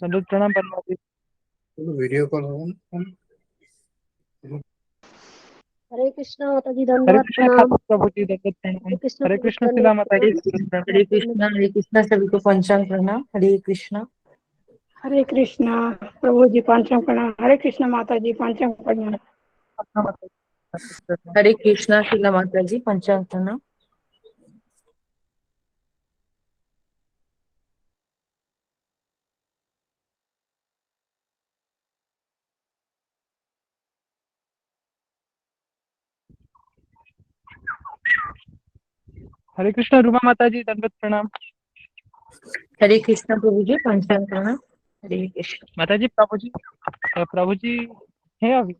दंडवत प्रणाम परमा जी। Video call हो। हरे कृष्णा माता जी, हरे धन्यवाद कृष्णा प्रणाम। ठाकुर प्रभु जी, दंडवत प्रणाम। हरे कृष्णा हरे प्रभु जी, कृष्ण शिला धन्यवाद माता प्रणाम। जी, दंडवत प्रणाम। हरे कृष्णा सभी को पंचांग प्रणाम। हरे कृष्णा। हरे कृष्णा प्रभु जी, पांचों प्रणाम। हरे कृष्णा माता जी, पांचों प्रणाम। हरे कृष्णा शीला माता जी, पंचांग प्रणाम। हरे कृष्ण रूमा माता जी, दंडवत प्रणाम। हरे कृष्णा प्रभु जी, पंचांग प्रणाम। हरे कृष्ण। माता जी प्रभु जी है अभी?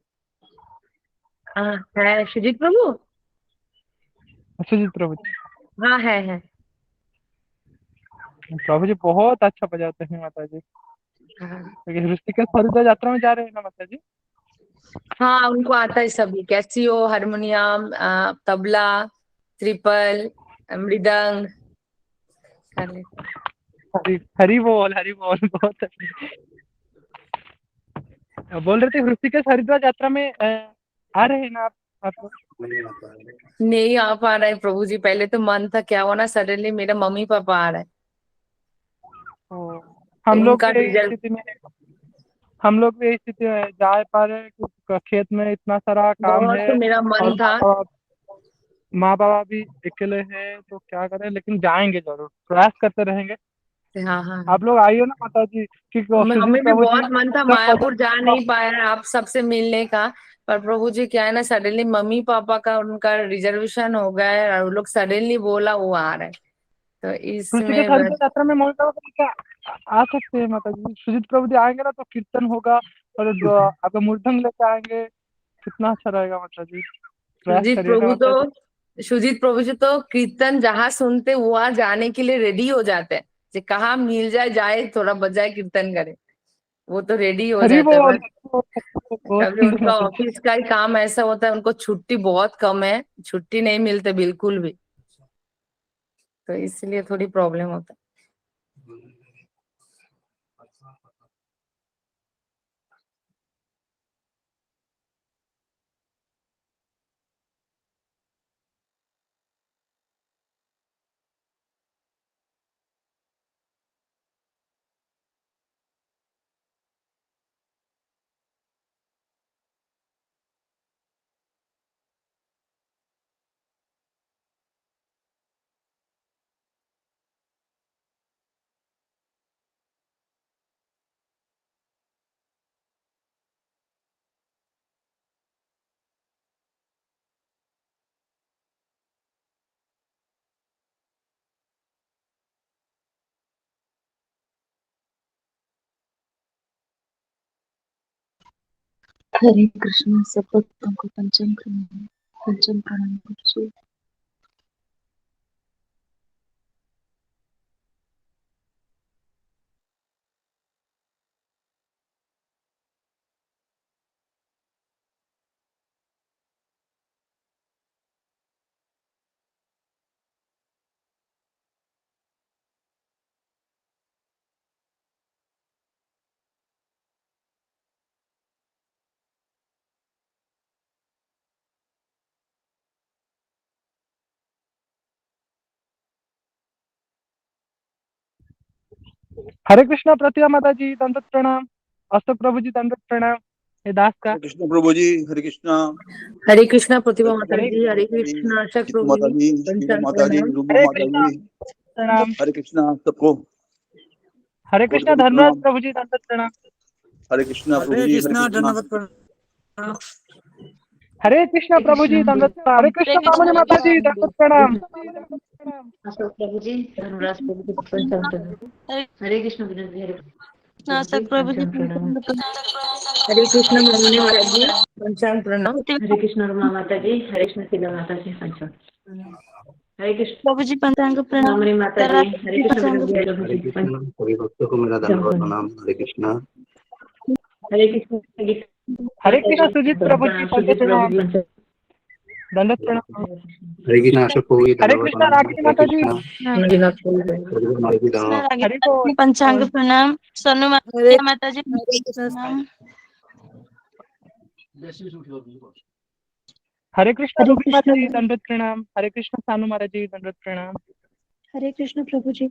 हाँ है सुजीत प्रभु। सुजीत प्रभु जी। हाँ है। प्रभु जी बहुत अच्छा बजाते हैं माता जी। हाँ क्योंकि ऋषिकेश हरिद्वार यात्रा में जा रहे हैं ना माता जी? हाँ, उनको आता है सभी, कैसियो, हारमोनियम, तबला, ट्रिपल, मृदंग कर लेते हैं। हरी बोल बहुत अच्छे। बोल रहे थे ऋषिकेश हरिद्वार यात्रा में आ रहे हैं ना आप लोग? नहीं आ पा रहा है प्रभु जी। पहले तो मन था, क्या हुआ ना, सडनली मेरा मम्मी पापा आ रहा है, तो तो हम लोग उनका भी यही रिजल्ट। स्थिति में जा पा रहे हैं क्योंकि खेत में इतना सारा काम बहुत तो है। मेरा और मन था। माँ बाबा भी अकेले हैं तो क्या करें, लेकिन जाएंगे जरूर, प्रयास करते रहेंगे। हाँ। आप लोग आइए ना माता जी, क्योंकि सुजीत हमें भी प्रभु जी बहुत मन था, सब मायापुर जा नहीं पाया आप सबसे मिलने का। पर प्रभु जी क्या है ना, सडनली मम्मी पापा का उनका रिजर्वेशन हो गया है और वो लोग सडनली बोला वो आ रहे हैं, तो ऋषिकेश इसमें हरिद्वार यात्रा में मोहित बाबा क्या आ सकते हैं माता जी? सुजीत प्रभु जी आएंगे ना तो कीर्तन होगा, और आपका मृदंग लेके आएंगे, कितना अच्छा रहेगा माता जी। प्रयास सुजीत करिए ना प्रभु माता जी। तो सुजीत प्रभु जी तो कीर्तन जहाँ सुनते वहां जाने के लिए रेडी हो जाते हैं, कि कहाँ मिल जाए, जाए थोड़ा बजाए कीर्तन करे, वो तो रेडी हो हरी जाता है बोल। बस। बहुत कभी सुंदर उनका माता जी। ऑफिस का ही काम ऐसा होता है, उनको छुट्टी बहुत कम है, छुट्टी नहीं मिलते बिल्कुल भी, तो इसलिए थोड़ी प्रॉब्लम होता है। हरे कृष्ण सब भक्तों को पंचम प्रणाम गुरुजी। हरे कृष्णा प्रतिभा माता जी, दंडवत प्रणाम। अशोक प्रभु जी, दंडवत प्रणाम। ये दास का। हरे कृष्ण प्रभु जी, हरे कृष्णा। हरे कृष्णा प्रतिभा माता हरे जी, हरे माता जी, कृष्णा आशा चित्त प्रभु माता जी, जी, शीला पंचांग माता जी, प्रणाम। रूमा हरे माता कृष्णा जी, प्रणाम। हरे कृष्णा सबको हरे कोटि कृष्णा कोटि धर्मराज प्रणाम। प्रभु जी, दंडवत प्रणाम। हरे कृष्णा प्रभु हरे जी, हरे कृष्णा कृष्णा। धन्यवाद प्रणाम। हरे कृष्णा प्रभु जी, दंडवत प्रणाम। हरे कृष्ण मामनी माता जी, दंडवत प्रणाम। अशोक प्रभु जी, धर्मराज प्रभु जी, पंचम प्रणाम। हरे कृष्ण विनोद हरे प्रभु जी, प्रभु जी, पंचम प्रणाम। हरे कृष्णा ममनी माता जी, पंचांग प्रणाम। हरे कृष्ण रमा माता जी, हरे कृष्ण शीला माता जी, पंचम प्रणाम। हरे कृष्ण प्रभु जी, पंचांग प्रणाम। मामनी माता जी, हरे कृष्ण पंचांग विनोद हरे प्रभु हरे जी, कृष्णा सभी भक्तों को मेरा पंचम धन्यवाद प्रणाम। प्रणाम। हरे कृष्णा। हरे कृष्ण गीता हरे माता कृष्णा जी, सुजीत पंचम प्रभु जी, प्रणाम। दंडवत सुजीत प्रभु प्रणाम। जी, पंचम दंडवत प्रणाम। हरे कृष्णा अशोक प्रभु जी हरे दंडवत कृष्णा प्रणाम। रागिनी माता जी। हरे कृष्णा माता जी दंडवत। हरि बोल। पंचांग प्रणाम। सोनू माता जी प्रणाम। हरे कृष्णा हरे रूबी माता कृष्ण जी दंडवत प्रणाम। हरे कृष्णा सानू माता जी दंडवत प्रणाम। हरे कृष्ण प्रभु जी।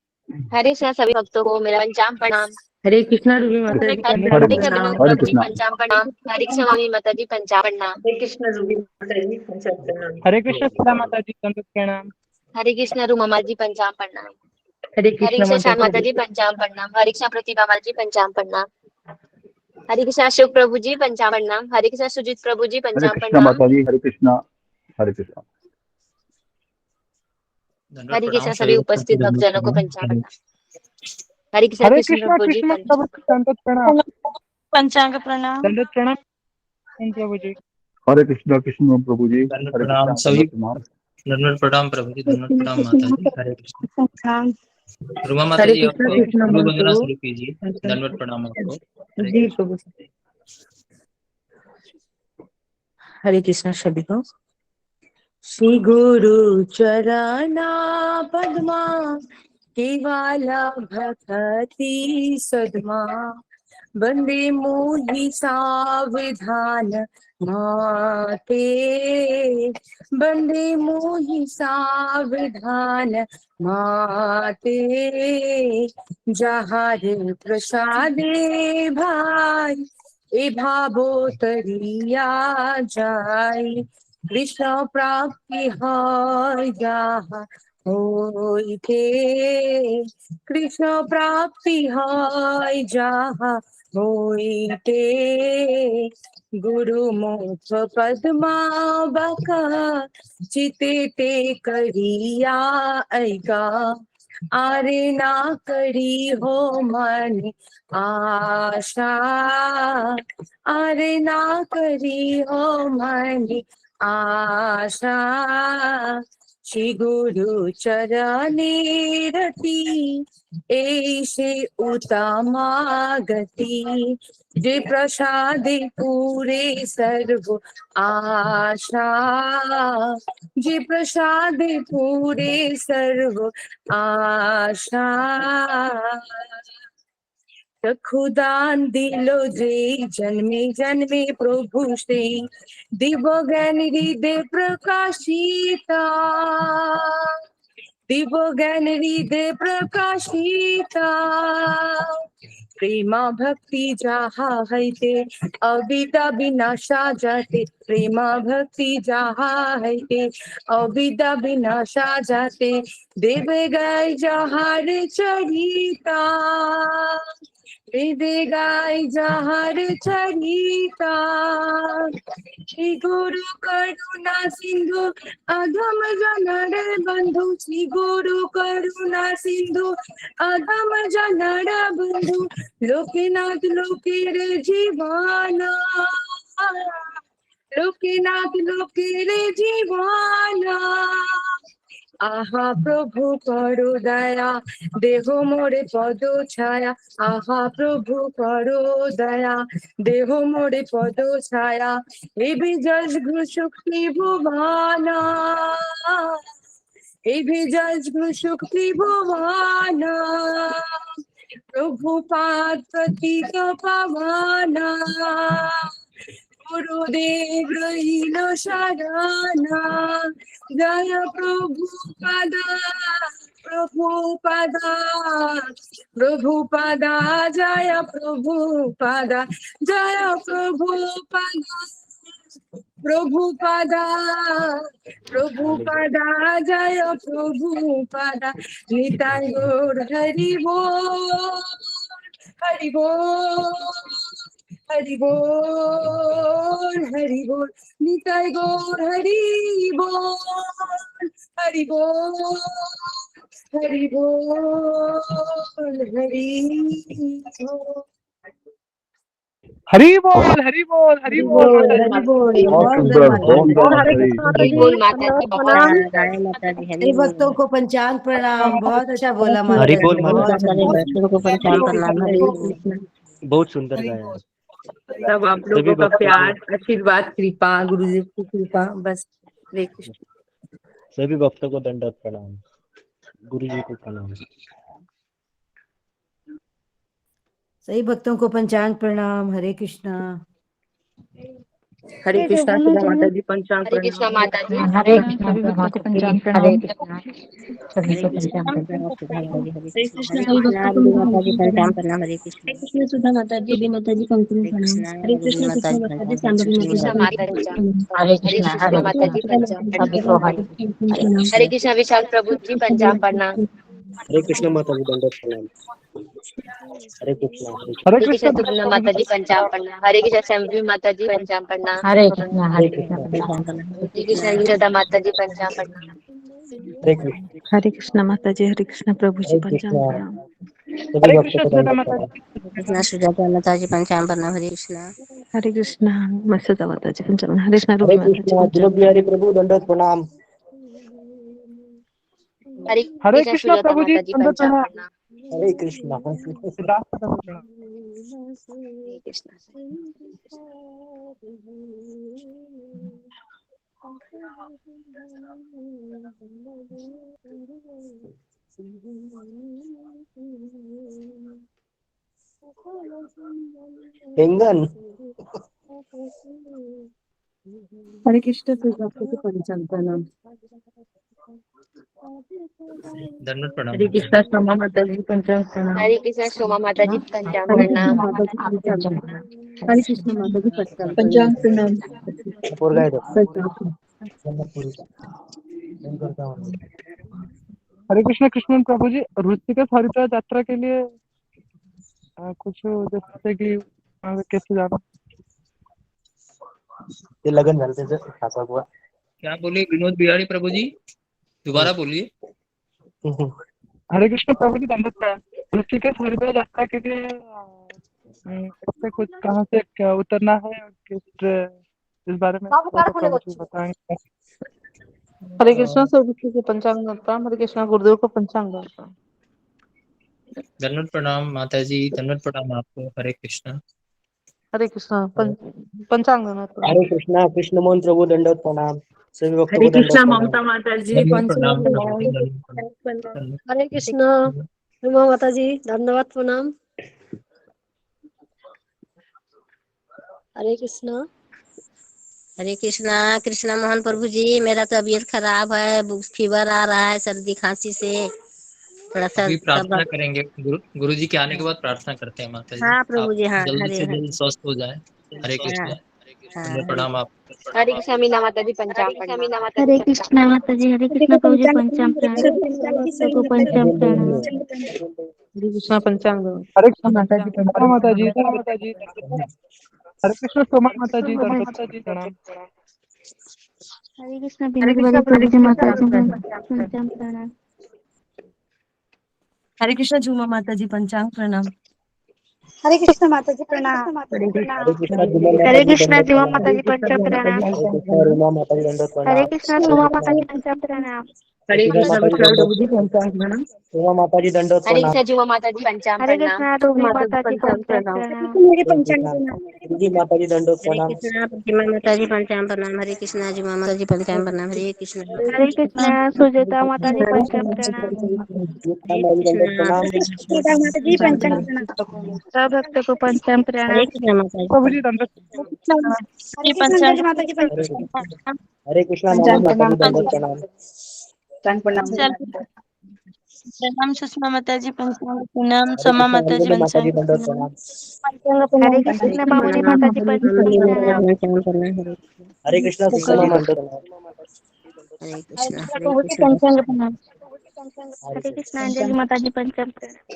हरे कृष्णा सभी भक्तों को मेरा पंचाम प्रणाम। हरे कृष्णा रूबी माता जी हरे पंचाम कृष्ण प्रणाम। विनोद प्रभु जी पंचाम प्रणाम। हरे कृष्ण मामी माता जी पंचाम प्रणाम। हरे कृष्णा रूबी माता जी पंचाम प्रणाम। हरे कृष्णा सीता माता जी दंडवत प्रणाम। हरे कृष्ण रूमा जी पंचाम प्रणाम। हरे हरे कृष्णा कृष्ण माता श्याम माता जी पंचाम प्रणाम। हरे कृष्ण प्रतिभा माता जी पंचाम प्रणाम। हरे कृष्ण अशोक प्रभु जी पंचाम प्रणाम। हरे कृष्ण सुजीत प्रभु जी हरे पंचाम कृष्णा प्रणाम। माता जी हरे कृष्णा। हरे कृष्णा। हरे कृष्ण सभी उपस्थित भक्तजनों को पंचाम प्रणाम। हरे कृष्ण हरे कृष्ण कृष्णा प्रभु जी कृष्ण पंचाम। प्रभु जी दंडवत प्रणाम। पंचांग प्रणाम। दंडवत प्रणाम प्रभु जी। हरे कृष्णा कृष्ण प्रभु जी दंडवत हरे प्रणाम कृष्णा सभी। दंडवत प्रणाम। दंडवत प्रणाम प्रभु जी, दंडवत प्रणाम माता जी। हरे कृष्ण। प्रणाम। रुमा माता हरे जी कृष्णा आपको कृष्णा गुरु मंत्र वंदना शुरू कीजिए। दंडवत प्रणाम आपको। हरे जी कृष्ण। प्रभु। हरे कृष्णा सभी को। श्री गुरु चरणा पद्मा केवला भक्ति सद्मा वंदे मोहि साविधान माते वंदे मोहि साविधान माते जहारे प्रसादे भाई ए भावो तरिया जाय कृष्ण प्राप्ति है जहाँ होइते कृष्ण प्राप्ति है जहाँ होइते गुरु मुख पद्मा बका चिते ते करिया ऐगा आरे ना करी हो मन आशा अरे ना करी हो मन आशा श्री गुरु चरणी रति ऐसे उत्तमा गति जे प्रसादे पूरे सर्व आशा जे प्रसादे पूरे सर्व आशा खुदान दिलो जे जन्मे जन्मे प्रभु से दिव ज्ञान हृदय प्रकाशिता दिव ज्ञान हृदय प्रकाशिता प्रेमा भक्ति जहा है ते अविदा विनाशा जाते प्रेमा भक्ति जहा है ते अविदा विनाशा जाते देवे गाय जहार चरिता देवे गाय जहार चरिता श्री गुरु करुणा सिंधु अधम जनर बंधु श्री गुरु करुणा सिंधु अधम जनर बंधु लोकनाथ लोकेर जीवाना लोकनाथ लोकेर जीवाना आहा प्रभु करो दया देहो मोरे पदो छाया आहा प्रभु करो दया देहो मोरे पदो छाया ए भी जज घुसुक्ति भुवाना ए भी जज घुसुक्ति भुवाना प्रभु पाद पतित पावाना गुरुदेव रहिल शरणा जय प्रभु पदा प्रभु पदा प्रभु पदा जय प्रभु पदा जय प्रभु पदा प्रभु पदा प्रभु पदा जय प्रभु पदा निताय गौर हरि बोल हरि बोल हरि बोल हरि बोल निताय गौर हरि बोल हरि बोल हरि बोल हरि बोल हरि बोल हरि बोल हरि बोल माता जी। बहुत सुंदर बहुत सुंदर माता जी। हरि बोल माता जी प्रणाम। माता जी हरि भक्तों को पंचांग प्रणाम। बहुत अच्छा बोला माता हरि जी, बोल माता बहुत जी। अच्छा। को पंचाम प्रणाम। हरे कृष्ण। बहुत सुंदर गाया है। सब आप सभी लोगों का भक्तों प्यार को आशीर्वाद कृपा गुरुदेव की कृपा बस हरे कृष्ण। सभी भक्तों को दंडवत प्रणाम। गुरु जी को प्रणाम। सही भक्तों को पंचांग प्रणाम। हरे कृष्णा। हरे कृष्णा सुधा माता जी पंचांग हरे कृष्णा प्रणाम। माता जी। हरे कृष्णा सभी भक्तों को पंचांग हरे प्रणाम। कृष्णा सभी को पंचांग प्रणाम सुधा माता जी हरे हरे कृष्णा कृष्ण सभी भक्तों को माता जी पंचांग पंचांग प्रणाम। प्रणाम हरे हरे कृष्णा कृष्ण सुधा माता जी बी माता जी कंकुम प्रणाम। हरे कृष्ण माता सुषमा जी माता जी पंचांग सांबरी हरे माता कृष्णा जी माता जी। हरे हरे कृष्णा कृष्णा माता जी पंचांग सभी प्रणाम। को हरे हरे हरे कृष्णा कृष्णा विशाल प्रभु जी पंचांग प्रणाम। हरे कृष्ण माता जी दंडवत प्रणाम। हरे कृष्णा हरे हरे हरे कृष्णा कृष्ण सुगंधा माता जी पंचांग प्रणाम। हरे कृष्णा शंभवी माता जी पंचांग प्रणाम। हरे कृष्णा कृष्ण पंचांग प्रणाम हरे हरे कृष्णा यशोदा माता जी पंचांग प्रणाम। हरे कृष्ण हरे कृष्ण माता जी हरे कृष्ण प्रभु जी हरे पंचांग कृष्णा प्रणाम। सभी हरे भक्तों कृष्ण को सुनीता दंडवत माता प्रणाम। जी। कृष्णा सुजाता माता जी पंचांग प्रणाम हरे कृष्णा हरे कृष्ण मत्स्यदा माता जी पंचांग हरे कृष्ण हरे रूबी माता जी कृष्णा ध्रुव पंचांग बिहारी प्रभु दंडवत प्रणाम। हरे हरे कृष्णा कृष्ण सुजाता प्रभु जी माता जी दंडवत पंचांग प्रणाम। प्रणाम। हरे कृष्णा सिद्धार्थ माता को प्रणाम। हरे कृष्णा। हिंगन हरे कृष्ण सुजाता जी पंचांग प्रणाम। दंडवत प्रणाम हरे माता कृष्ण शोमा माता जी पंचांग प्रणाम। हरे कृष्णा शोमा माता जी पंचांग हरे कृष्ण प्रणाम। माता जी पंचांग प्रणाम। हरे कृष्ण माता जी पंचांग पंचांग प्रणाम। पोरगा आहे तो. हरे कृष्ण प्रभु जी ऋषिकेश हरिद्वार यात्रा के लिए कुछ जैसे कि कैसे जाना। ते लगन झालं त्याचं सासवा बुवा. क्या बोले विनोद बिहारी प्रभु जी? दोबारा बोलिए। हरे कृष्ण प्रभु जी दंडवत प्रणाम। ऋषिकेश हरिद्वार यात्रा के लिए इससे कुछ कहाँ से उतरना है और इस बारे में थोड़ा सा प्रभु जी बताएंगे। हरे कृष्ण सभी को पंचांग प्रणाम। हरे कृष्ण गुरुदेव को पंचांग प्रणाम। दंडवत प्रणाम माता जी। दंडवत प्रणाम आपको। हरे कृष्णा। हरे कृष्ण पंचांग प्रणाम। हरे कृष्णा कृष्ण मोहन प्रभु दंडवत प्रणाम। सभी भक्तों हरे को दंडवत कृष्णा प्रणाम। ममता माता जी दंडवत पंचांग प्रणाम प्रभु जी। प्रणाम। दंडवत प्रणाम। हरे कृष्णा उमा माता जी धन्यवाद प्रणाम। हरे कृष्णा। हरे कृष्णा कृष्णा मोहन प्रभु जी मेरा तबीयत खराब है फीवर आ रहा है सर्दी खांसी से थोड़ा सा अभी दवा। प्रार्थना करेंगे। गुरु जी के आने के बाद प्रार्थना करते हैं माता जी। हाँ प्रभु आप जी हाँ जल्द हरे से हरे जल्द स्वस्थ हो जाए। हरे हाँ कृष्णा। हाँ दंडवत हरे प्रणाम आप। हरे कृष्णा मीना माता जी पंचांग प्रणाम। हरे कृष्णा माता जी हरे कृष्ण प्रभु जी पंचांग प्रणाम। सबको पंचांग प्रणाम। हरे कृष्णा पंचांग हरे कृष्ण माता जी पंचांग माता जी माता जी। हरे कृष्ण सोमा माता जी दंडवत प्रणाम। हरे कृष्ण हरे विनोद कृष्णा वाली प्रभु जी माता जी पंचांग प्रणाम। पंचांग प्रणाम। हरे कृष्ण झूमा माता जी पंचांग प्रणाम। हरे कृष्ण माता जी प्रणाम। हरे कृष्णा जुमन माता हरे जी कृष्ण दंडवत जुमा प्रणाम। माता जी पंचांग प्रणाम। हरे कृष्णा रीमा माता जी दंडवत हरे प्रणाम। कृष्ण हरे सुमा कृष्णा माता जी पंचांग प्रणाम। हरे सुधा कृष्णा माता जी विशाल दंडवत प्रभु जी पंचांग प्रणाम। उमा माता जी दंडवत हरे प्रणाम। कृष्णा जुमा माता जी पंचांग हरे प्रणाम। कृष्ण रूबी माता जी माता जी पंचांग पंचांग प्रणाम। प्रणाम। हरे कृष्णा जी माता जी दंडवत हरे प्रणाम। कृष्णा प्रतिमा माता जी पंचांग प्रणाम। हरे कृष्णा झूमा माता जी पंचांग प्रणाम। हरे कृष्णा हरे कृष्ण सुजाता माता जी पंचांग प्रणाम। युक्ता हरे माता जी दंडवत कृष्णा प्रणाम। सीता माता जी पंचांग प्रणाम। सब भक्त को पंचांग हरे प्रणाम। कृष्णा माता प्रभु जी जी दंडवत हरे कृष्ण नंदा जी माता जी हरे पंचांग कृष्णा हरे कृष्णा मोहन माता जी दंडवत प्रणाम। प्रणाम सुषमा माता जी पंचांग प्रणाम। हरे समा कृष्णा माता जी अंजलि माता जी पंचांग दंडवत प्रणाम। प्रणाम। हरे हरे कृष्ण कृष्णा बाबूजी माता जी पंचांग अमली माता जी प्रणाम। पंचांग प्रणाम। हरे हरे कृष्णा सुषमा मंडल हरे हरे कृष्णा कृष्ण हरे बाबूजी कृष्णा पंचांग प्रणाम। हरे हरे कृष्ण। कृष्ण अंजलि माता जी पंचांग प्रणाम।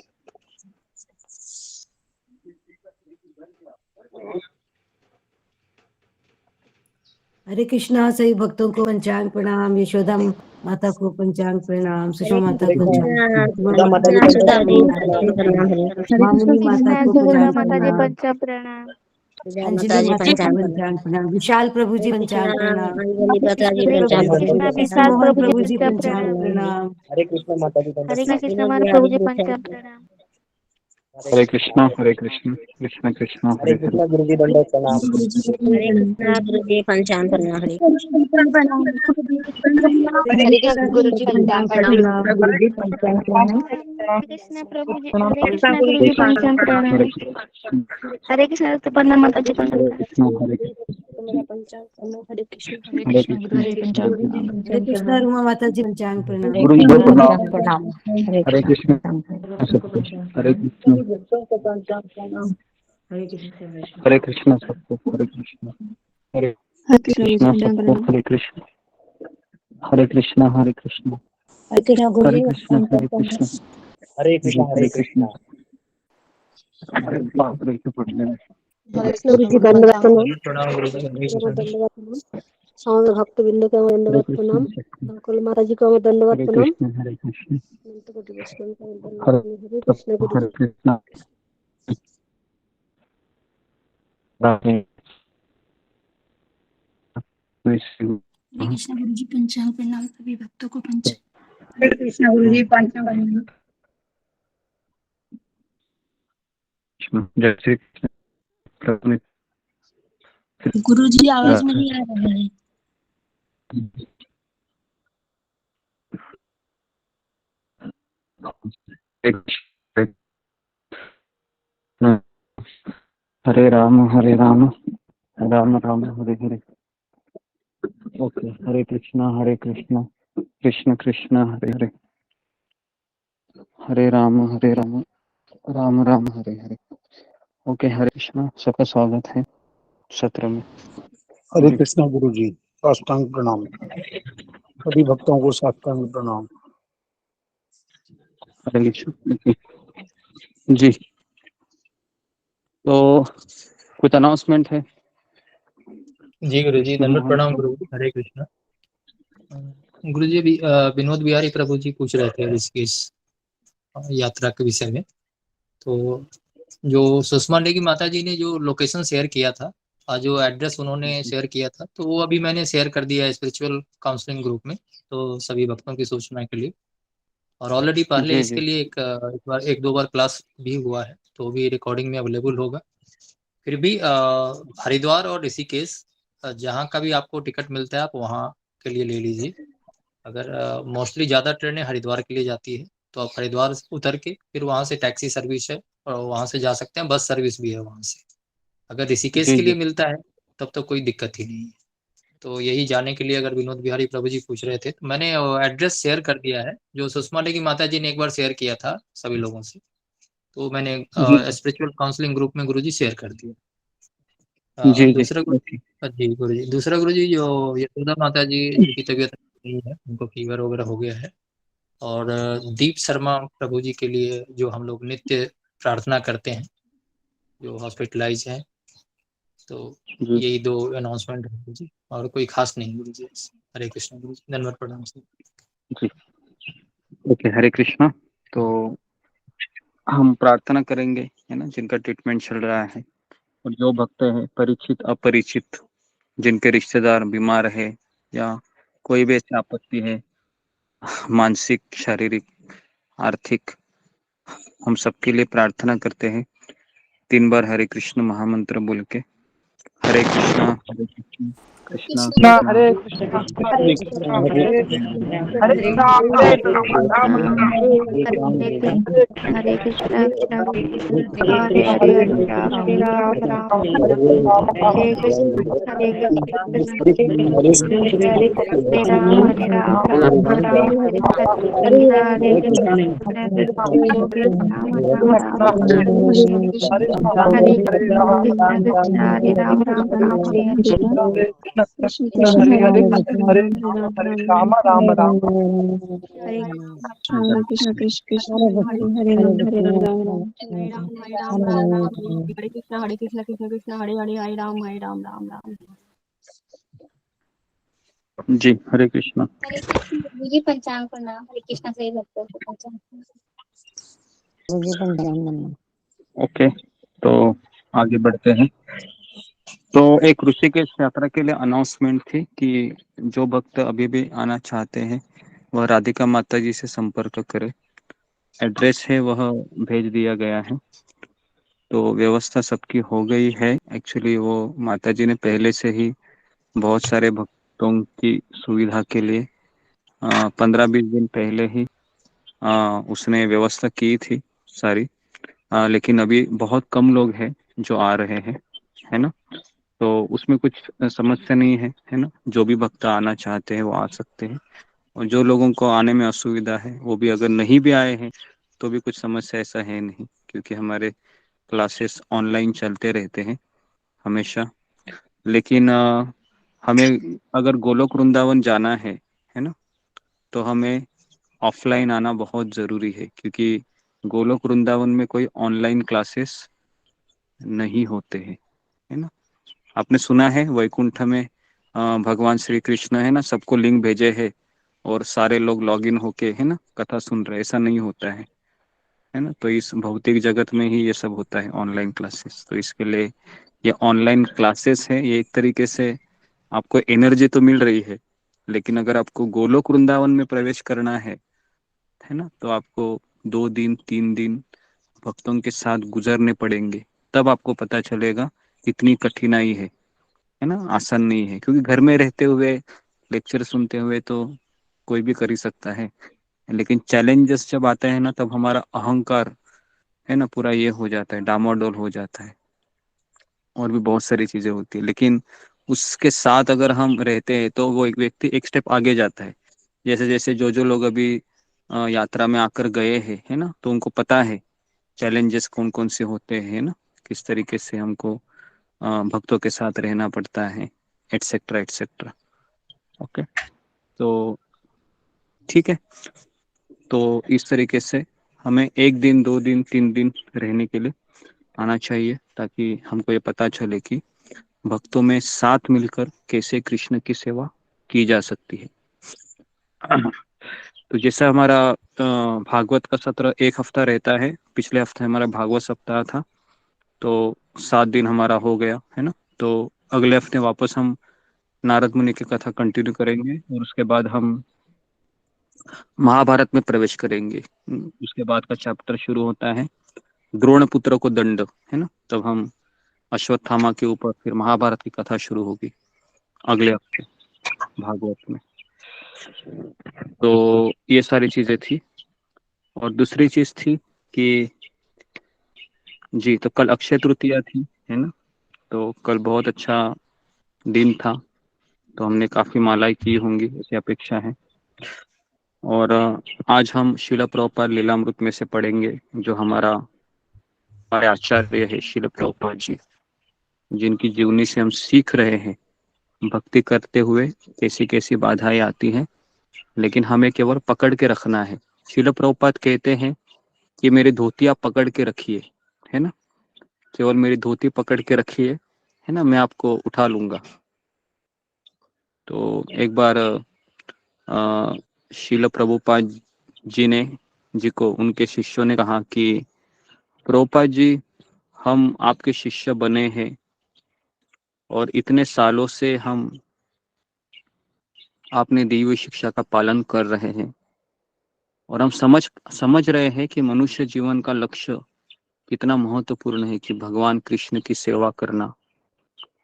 हरे कृष्णा सभी भक्तों को पंचांग प्रणाम। यशोदा माता को पंचांग प्रणाम। सुषमा हरे माता को कृष्ण पंचांग कृष्णा प्रणाम। सुधा माता जी कृष्णा दंडवत सुधा देवी प्रणाम। पंचांग प्रणाम। हरे हरे कृष्ण मामुनी माता कृष्ण को सुजाता पंचांग माता जी प्रणाम। पंचांग प्रणाम। सुधा माता अंजलि जी माता को पंचांग प्रणाम। पंचांग प्रणाम। विशाल प्रभु जी हरे पंचांग कृष्णा प्रणाम। अंजलि माता जी हरे पंचांग कृष्ण प्रणाम। कृष्ण विशाल मोहन प्रभु जी प्रभु जी पंचांग पंचांग प्रणाम। प्रणाम। हरे कृष्ण माता जी दंडवत हरे प्रणाम। कृष्ण विनोद मान बिहारी प्रभु जी जी पंचांग पंचांग प्रणाम। प्रणाम। हरे कृष्णा कृष्ण कृष्ण हरे हरे कृष्णा गुरु जी दंडवत प्रणाम। हरे कृष्णा गुरु जी पंचांग प्रणाम। हरे हरे कृष्ण गुरु जी पंचांग प्रणाम। हरे कृष्णा प्रभु जी, हरे कृष्णा गुरु जी पंचांग प्रणाम। हरे कृष्णा सुपर्णा माता जी हरे कृष्णा मेरा पंचांग प्रणाम। हरे कृष्ण। हरे कृष्णा गुरु जी पंचांग प्रणाम। हरे कृष्णा रुमा माता जी पंचांग प्रणाम। गुरु जी को प्रणाम। हरे कृष्ण सबको हरे कृष्ण सभी भक्तों को पंचांग प्रणाम। हरे कृष्ण सबको हरे कृष्ण हरे कृष्ण सबको हरे कृष्ण हरे कृष्ण हरे कृष्ण हरे कृष्णा गुरु हरे जी कृष्ण पंचांग हरे प्रणाम। कृष्ण हरे जी कृष्णा हरे कृष्ण अरे बाप रे तो पढ़ने में हरे कृष्ण गुरु जी दंडवत प्रणाम। दंडवत प्रणाम गुरु जी। हरे मेरा कृष्ण। दंडवत प्रणाम। स्वामी भक्त बिंदु का हरे दंडवत कृष्ण प्रणाम। सबको कुल माता जी का दंडवत हरे प्रणाम। कृष्ण हरे कृष्ण अनंत कोटि वैष्णव का दंडवत हरे प्रणाम। हरे कृष्ण सबको गुरु हरे जी। कृष्ण राधे कृष्ण हरे कृष्णा गुरु जी पंचांग प्रणाम। सभी भक्तों को पंचांग। हरे कृष्ण गुरु जी पंचांग प्रणाम। जय श्री कृष्ण प्रभु ने गुरु जी आवाज में नहीं आ रहा है। हरे राम राम राम हरे हरे ओके हरे कृष्णा कृष्ण कृष्ण हरे हरे हरे राम राम राम हरे हरे ओके हरे कृष्णा सबका स्वागत है सत्र में। हरे जी कृष्णा गुरु जी साष्टांग प्रणाम। सभी भक्तों को साष्टांग प्रणाम। हरे कृष्ण जी तो कुछ अनाउंसमेंट है जी गुरु जी कृष्ण दंडवत महान प्रणाम गुरु प्रभु जी। हरे कृष्णा। गुरु जी अभी विनोद बिहारी प्रभु जी पूछ रहे थे ऋषिकेश यात्रा के विषय में। तो जो सुषमा लेगी माता जी ने जो लोकेशन शेयर किया था और जो एड्रेस उन्होंने शेयर किया था तो वो अभी मैंने शेयर कर दिया है स्पिरिचुअल काउंसलिंग ग्रुप में, तो सभी भक्तों की सूचना के लिए। और ऑलरेडी पहले जी जी इसके लिए एक दो बार क्लास भी हुआ है तो भी रिकॉर्डिंग में अवेलेबल होगा। फिर भी हरिद्वार और ऋषिकेश जहाँ का भी आपको टिकट मिलता है आप वहाँ के लिए ले लीजिए। अगर मोस्टली ज़्यादा ट्रेनें हरिद्वार के लिए जाती है तो आप हरिद्वार उतर के फिर वहाँ से टैक्सी सर्विस है और वहाँ से जा सकते हैं, बस सर्विस भी है वहाँ से। अगर ऋषिकेश जी के लिए जी मिलता है तब तो कोई दिक्कत ही नहीं है। तो यही जाने के लिए अगर विनोद बिहारी प्रभु जी पूछ रहे थे तो मैंने एड्रेस शेयर कर दिया है जो सुषमा की माता जी ने एक बार शेयर किया था सभी लोगों से। तो मैंने जी स्पिरिचुअल काउंसलिंग ग्रुप में गुरु जी शेयर कर दिया। जी जी दूसरा गुरु ओके जी गुरु जी दूसरा गुरु जी जो यशोदा माता जी की तबीयत नहीं है, उनको फीवर वगैरह हो गया है। और दीप शर्मा प्रभु जी के लिए जो हम लोग नित्य प्रार्थना करते हैं जो हॉस्पिटलाइज हैं। तो जी यही दो अनाउंसमेंट है गुरु जी, और कोई खास नहीं गुरु जी। हरे कृष्ण गुरु जी धन्यवाद प्रणाम से। जी ओके हरे कृष्णा। तो हम प्रार्थना करेंगे है ना जिनका ट्रीटमेंट चल रहा है और जो भक्त है परिचित अपरिचित जिनके रिश्तेदार बीमार है या कोई भी ऐसी आपत्ति है मानसिक शारीरिक आर्थिक हम सबके लिए प्रार्थना करते हैं 3 बार हरे कृष्ण महामंत्र बोल के हरे कृष्णा कृष्णा कृष्ण कृष्णा कृष्णा हरे हरे कृष्णा कृष्ण हरे हरे कृष्णा कृष्ण हरे कृष्ण कृष्णा कृष्ण हरे हरे राम हरे हरे हरे राम राम हरे राम हरे हरे हरे कृष्णा कृष्ण हरे कृष्णा कृष्ण हरे हरे कृष्ण हरे हरे हरे कृष्ण राम हरे राम कृष्ण राम हरे हरे कृष्ण हरे कृष्ण हरे हरे राम राम राम हरे हरे हरे कृष्ण हरे हरे कृष्ण कृष्ण कृष्ण राम राम हरे हरे कृष्णा हरे हरे हरे राम कृष्ण कृष्ण हरे राम राम राम हरे हरे हरे कृष्णा हरे हरे कृष्ण हरे राम राम हरे हरे कृष्ण कृष्ण कृष्ण हरे हरे राम राम राम हरे राम राम राम हरे कृष्ण कृष्ण कृष्ण हरे हरे हरे राम राम राम। जी हरे कृष्णा हरे कृष्ण गुरु जी पंचांग प्रणाम। हरे कृष्ण सभी भक्तों को पंचांग प्रणाम। ओके तो आगे बढ़ते हैं। तो एक ऋषिकेश यात्रा के लिए अनाउंसमेंट थी कि जो भक्त अभी भी आना चाहते हैं वह राधिका माता जी से संपर्क करें। एड्रेस है वह भेज दिया गया है तो व्यवस्था सबकी हो गई है। एक्चुअली वो माता जी ने पहले से ही बहुत सारे भक्तों की सुविधा के लिए 15-20 दिन पहले ही उसने व्यवस्था की थी सारी। लेकिन अभी बहुत कम लोग हैं जो आ रहे हैं, है ना। तो उसमें कुछ समस्या नहीं है ना। जो भी भक्त आना चाहते हैं वो आ सकते हैं, और जो लोगों को आने में असुविधा है वो भी अगर नहीं भी आए हैं तो भी कुछ समस्या ऐसा है नहीं, क्योंकि हमारे क्लासेस ऑनलाइन चलते रहते हैं हमेशा। लेकिन हमें अगर गोलोक वृंदावन जाना है ना, तो हमें ऑफलाइन आना बहुत ज़रूरी है, क्योंकि गोलोक वृंदावन में कोई ऑनलाइन क्लासेस नहीं होते हैं, है ना। आपने सुना है वैकुंठ में भगवान श्री कृष्ण है ना सबको लिंक भेजे है और सारे लोग लॉगिन होके है ना कथा सुन रहे, ऐसा नहीं होता है ना। तो इस भौतिक जगत में ही ये सब होता है ऑनलाइन क्लासेस। तो इसके लिए ये ऑनलाइन क्लासेस है, ये एक तरीके से आपको एनर्जी तो मिल रही है, लेकिन अगर आपको गोलोक वृंदावन में प्रवेश करना है ना, तो आपको 2 दिन 3 दिन भक्तों के साथ गुजरने पड़ेंगे, तब आपको पता चलेगा कितनी कठिनाई है ना। आसान नहीं है, क्योंकि घर में रहते हुए लेक्चर सुनते हुए तो कोई भी कर ही सकता है, लेकिन चैलेंजेस जब आते हैं ना तब हमारा अहंकार है ना पूरा ये हो जाता है, डामाडोल हो जाता है, और भी बहुत सारी चीजें होती है। लेकिन उसके साथ अगर हम रहते हैं तो वो एक व्यक्ति एक स्टेप आगे जाता है। जैसे जैसे जो जो लोग अभी यात्रा में आकर गए हैं है ना, तो उनको पता है चैलेंजेस कौन कौन से होते हैं ना, किस तरीके से हमको भक्तों के साथ रहना पड़ता है, एटसेट्रा एटसेट्रा। ओके, तो ठीक है। तो इस तरीके से हमें 1 दिन 2 दिन 3 दिन रहने के लिए आना चाहिए, ताकि हमको ये पता चले कि भक्तों में साथ मिलकर कैसे कृष्ण की सेवा की जा सकती है। तो जैसा हमारा भागवत का सत्र 1 हफ्ता रहता है, पिछले हफ्ते हमारा भागवत सप्ताह था, तो 7 दिन हमारा हो गया है ना। तो अगले हफ्ते वापस हम नारद मुनि की कथा कंटिन्यू करेंगे, और उसके बाद हम महाभारत में प्रवेश करेंगे। उसके बाद का चैप्टर शुरू होता है द्रोण पुत्र को दंड, है ना। तब हम अश्वत्थामा के ऊपर फिर महाभारत की कथा शुरू होगी अगले हफ्ते भागवत में। तो ये सारी चीजें थी। और दूसरी चीज थी कि जी, तो कल अक्षय तृतीया थी, है ना। तो कल बहुत अच्छा दिन था, तो हमने काफी मालाएं की होंगी ऐसी अपेक्षा है। और आज हम शिला प्रभुपाद लीलामृत में से पढ़ेंगे, जो हमारे आचार्य है शिला प्रभुपाद जी, जिनकी जीवनी से हम सीख रहे हैं भक्ति करते हुए कैसी कैसी बाधाएं आती हैं, लेकिन हमें केवल पकड़ के रखना है। शिला प्रभुपाद कहते हैं कि मेरी धोती आप पकड़ के रखिए, है ना, केवल मेरी धोती पकड़ के रखिए, है ना, मैं आपको उठा लूंगा। तो एक बार शिला प्रभुपाद जी को उनके शिष्यों ने कहा कि प्रभुपाद जी, हम आपके शिष्य बने हैं और इतने सालों से हम आपने दी हुई शिक्षा का पालन कर रहे हैं, और हम समझ रहे हैं कि मनुष्य जीवन का लक्ष्य कितना महत्वपूर्ण है कि भगवान कृष्ण की सेवा करना,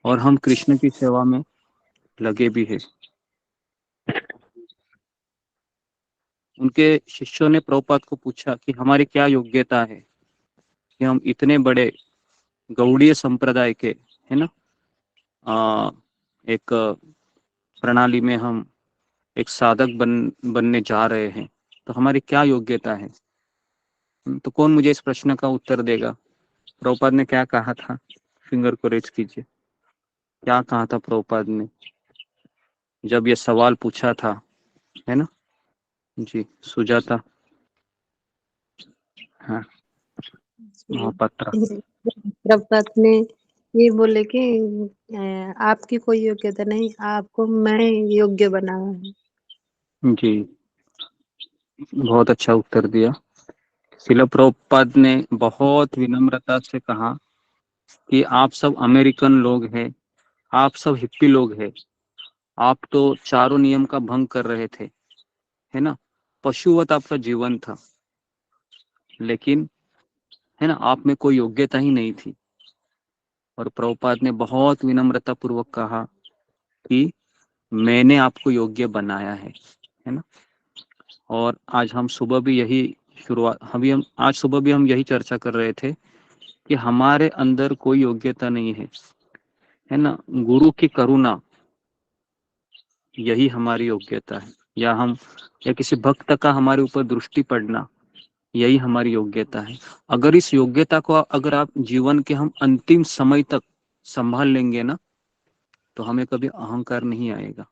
और हम कृष्ण की सेवा में लगे भी हैं। उनके शिष्यों ने प्रभुपाद को पूछा कि हमारी क्या योग्यता है कि हम इतने बड़े गौड़ीय संप्रदाय के, है ना, एक प्रणाली में हम एक साधक बनने जा रहे हैं, तो हमारी क्या योग्यता है। तो कौन मुझे इस प्रश्न का उत्तर देगा। प्रभुपाद ने क्या कहा था, फिंगर को रेज कीजिए। क्या कहा था प्रभुपाद ने जब ये सवाल पूछा था, है ना। जी, सुजाता। हाँ, महापात्रा। प्रभुपाद ने ये बोले कि आपकी कोई योग्यता नहीं, आपको मैं योग्य बना है। जी, बहुत अच्छा उत्तर दिया। शिला प्रभुपाद ने बहुत विनम्रता से कहा कि आप सब अमेरिकन लोग हैं, आप सब हिप्पी लोग हैं, आप तो चारों नियम का भंग कर रहे थे, है ना, पशुवत आपका जीवन था, लेकिन है ना, आप में कोई योग्यता ही नहीं थी। और प्रभुपाद ने बहुत विनम्रता पूर्वक कहा कि मैंने आपको योग्य बनाया है ना। और आज हम सुबह भी यही शुरुआत हम आज सुबह भी हम यही चर्चा कर रहे थे कि हमारे अंदर कोई योग्यता नहीं है ना। गुरु की करुणा यही हमारी योग्यता है, या किसी भक्त का हमारे ऊपर दृष्टि पड़ना यही हमारी योग्यता है। अगर इस योग्यता को अगर आप जीवन के हम अंतिम समय तक संभाल लेंगे ना, तो हमें कभी अहंकार नहीं आएगा,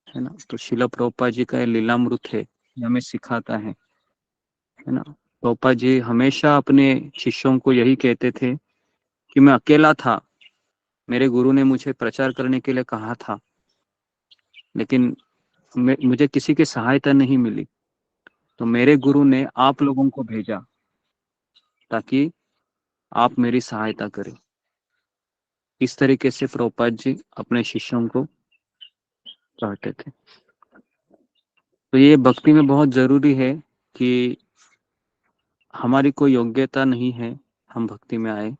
है ना। तो शिला प्रभुपाद जी का लीलामृत है, हमें सिखाता है ना। प्रभुपाद जी हमेशा अपने शिष्यों को यही कहते थे कि मैं अकेला था, मेरे गुरु ने मुझे प्रचार करने के लिए कहा था, लेकिन मुझे किसी की सहायता नहीं मिली, तो मेरे गुरु ने आप लोगों को भेजा ताकि आप मेरी सहायता करें। इस तरीके से प्रभुपाद जी अपने शिष्यों को कहते थे। तो ये भक्ति में बहुत जरूरी है कि हमारी कोई योग्यता नहीं है हम भक्ति में आए,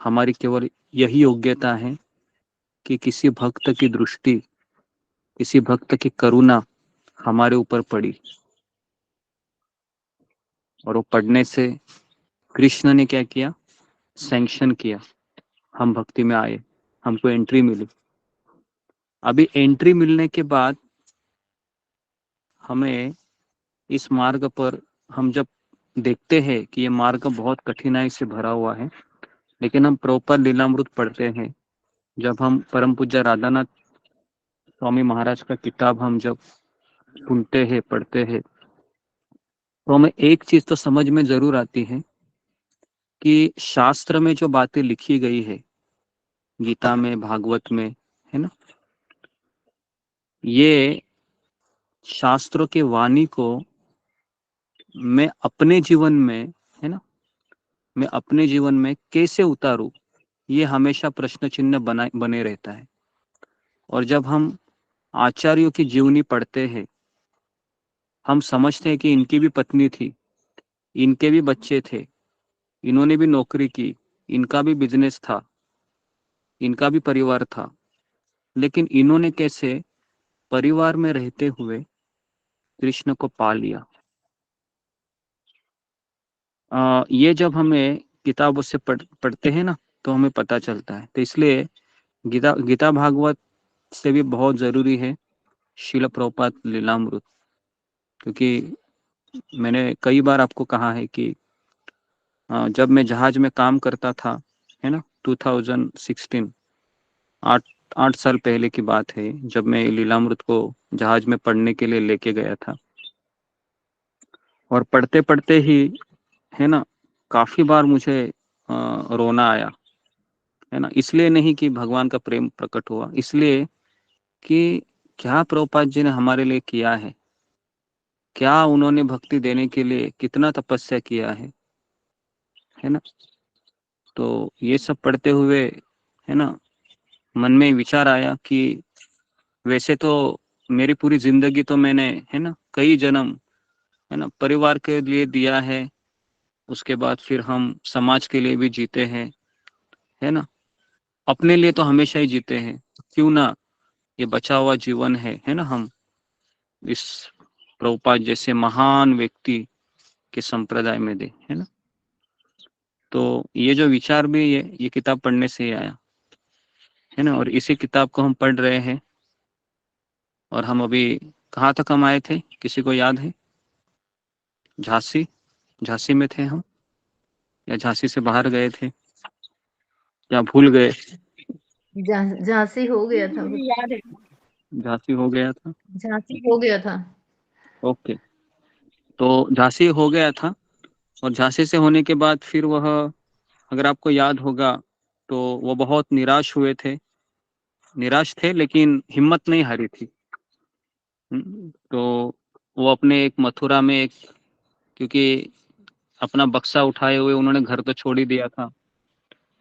हमारी केवल यही योग्यता है कि किसी भक्त की दृष्टि, किसी भक्त की करुणा हमारे ऊपर पड़ी, और वो पढ़ने से कृष्ण ने क्या किया, सैंक्शन किया, हम भक्ति में आए, हमको एंट्री मिली। अभी एंट्री मिलने के बाद हमें इस मार्ग पर हम जब देखते हैं कि ये मार्ग बहुत कठिनाई से भरा हुआ है, लेकिन हम प्रॉपर लीलामृत पढ़ते हैं, जब हम परम पूज्य राधानाथ स्वामी महाराज का किताब हम जब सुनते हैं, पढ़ते हैं, तो हमें एक चीज तो समझ में जरूर आती है कि शास्त्र में जो बातें लिखी गई है, गीता में, भागवत में, है ना, ये शास्त्रों के वाणी को मैं अपने जीवन में, है ना, मैं अपने जीवन में कैसे उतारूं, ये हमेशा प्रश्न चिन्ह बने रहता है। और जब हम आचार्यों की जीवनी पढ़ते हैं, हम समझते हैं कि इनकी भी पत्नी थी, इनके भी बच्चे थे, इन्होंने भी नौकरी की, इनका भी बिजनेस था, इनका भी परिवार था, लेकिन इन्होंने कैसे परिवार में रहते हुए कृष्ण को पा लिया। ये जब हमें किताबों से पढ़ते हैं ना, तो हमें पता चलता है। तो इसलिए गीता भागवत से भी बहुत जरूरी है शिल प्रभुपाद लीलामृत, क्योंकि मैंने कई बार आपको कहा है कि जब मैं जहाज में काम करता था, है ना, 2016, 8 साल पहले की बात है, जब मैं लीलामृत को जहाज में पढ़ने के लिए लेके गया था, और पढ़ते पढ़ते ही, है ना, काफी बार मुझे रोना आया, है ना। इसलिए नहीं कि भगवान का प्रेम प्रकट हुआ, इसलिए कि क्या प्रभुपाद जी ने हमारे लिए किया है, क्या उन्होंने भक्ति देने के लिए कितना तपस्या किया है ना। तो ये सब पढ़ते हुए, है ना, मन में विचार आया कि वैसे तो मेरी पूरी जिंदगी तो मैंने, है ना, कई जन्म, है ना, परिवार के लिए दिया है, उसके बाद फिर हम समाज के लिए भी जीते हैं, है ना, अपने लिए तो हमेशा ही जीते हैं, क्यों ना ये बचा हुआ जीवन है ना, हम इस प्रभुपाद जैसे महान व्यक्ति के संप्रदाय में दे, है ना। तो ये जो विचार भी ये किताब पढ़ने से ही आया, है ना। और इसी किताब को हम पढ़ रहे हैं, और हम अभी कहाँ तक हम आए थे, किसी को याद है? झांसी में थे हम, या झांसी से बाहर गए थे, या भूल गए? झांसी हो गया था, याद है, झांसी हो गया था, झांसी हो गया था। ओके। तो झांसी हो गया था, और झांसी से होने के बाद फिर वह, अगर आपको याद होगा, तो वो बहुत निराश थे, लेकिन हिम्मत नहीं हारी थी। तो वो अपने एक मथुरा में क्योंकि अपना बक्सा उठाए हुए उन्होंने घर तो छोड़ ही दिया था।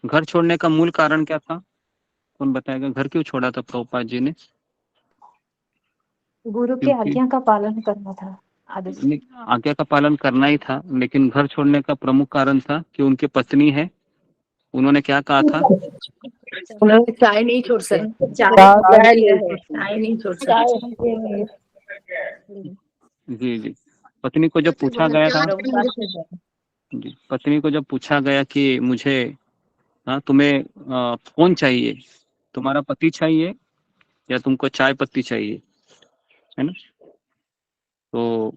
घर छोड़ने का मूल कारण क्या था, कौन बताएगा? घर क्यों छोड़ा था प्रभुपाद जी ने? गुरु के क्योंकि आज्ञा का पालन करना था। नहीं, आज्ञा का पालन करना ही था, लेकिन घर छोड़ने का प्रमुख कारण था कि उनकी पत्नी है, उन्होंने क्या कहा था? उन्होंने चाय नहीं छोड़ सकते, चाय लिया है। चाय नहीं छोड़ चाय सकते। जी जी। पत्नी को जब पूछा गया था, जी, पत्नी को जब पूछा गया कि मुझे तुम्हें कौन चाहिए, तुम्हारा पति चाहिए या तुमको चाय पत्ती चाहिए, है ना? तो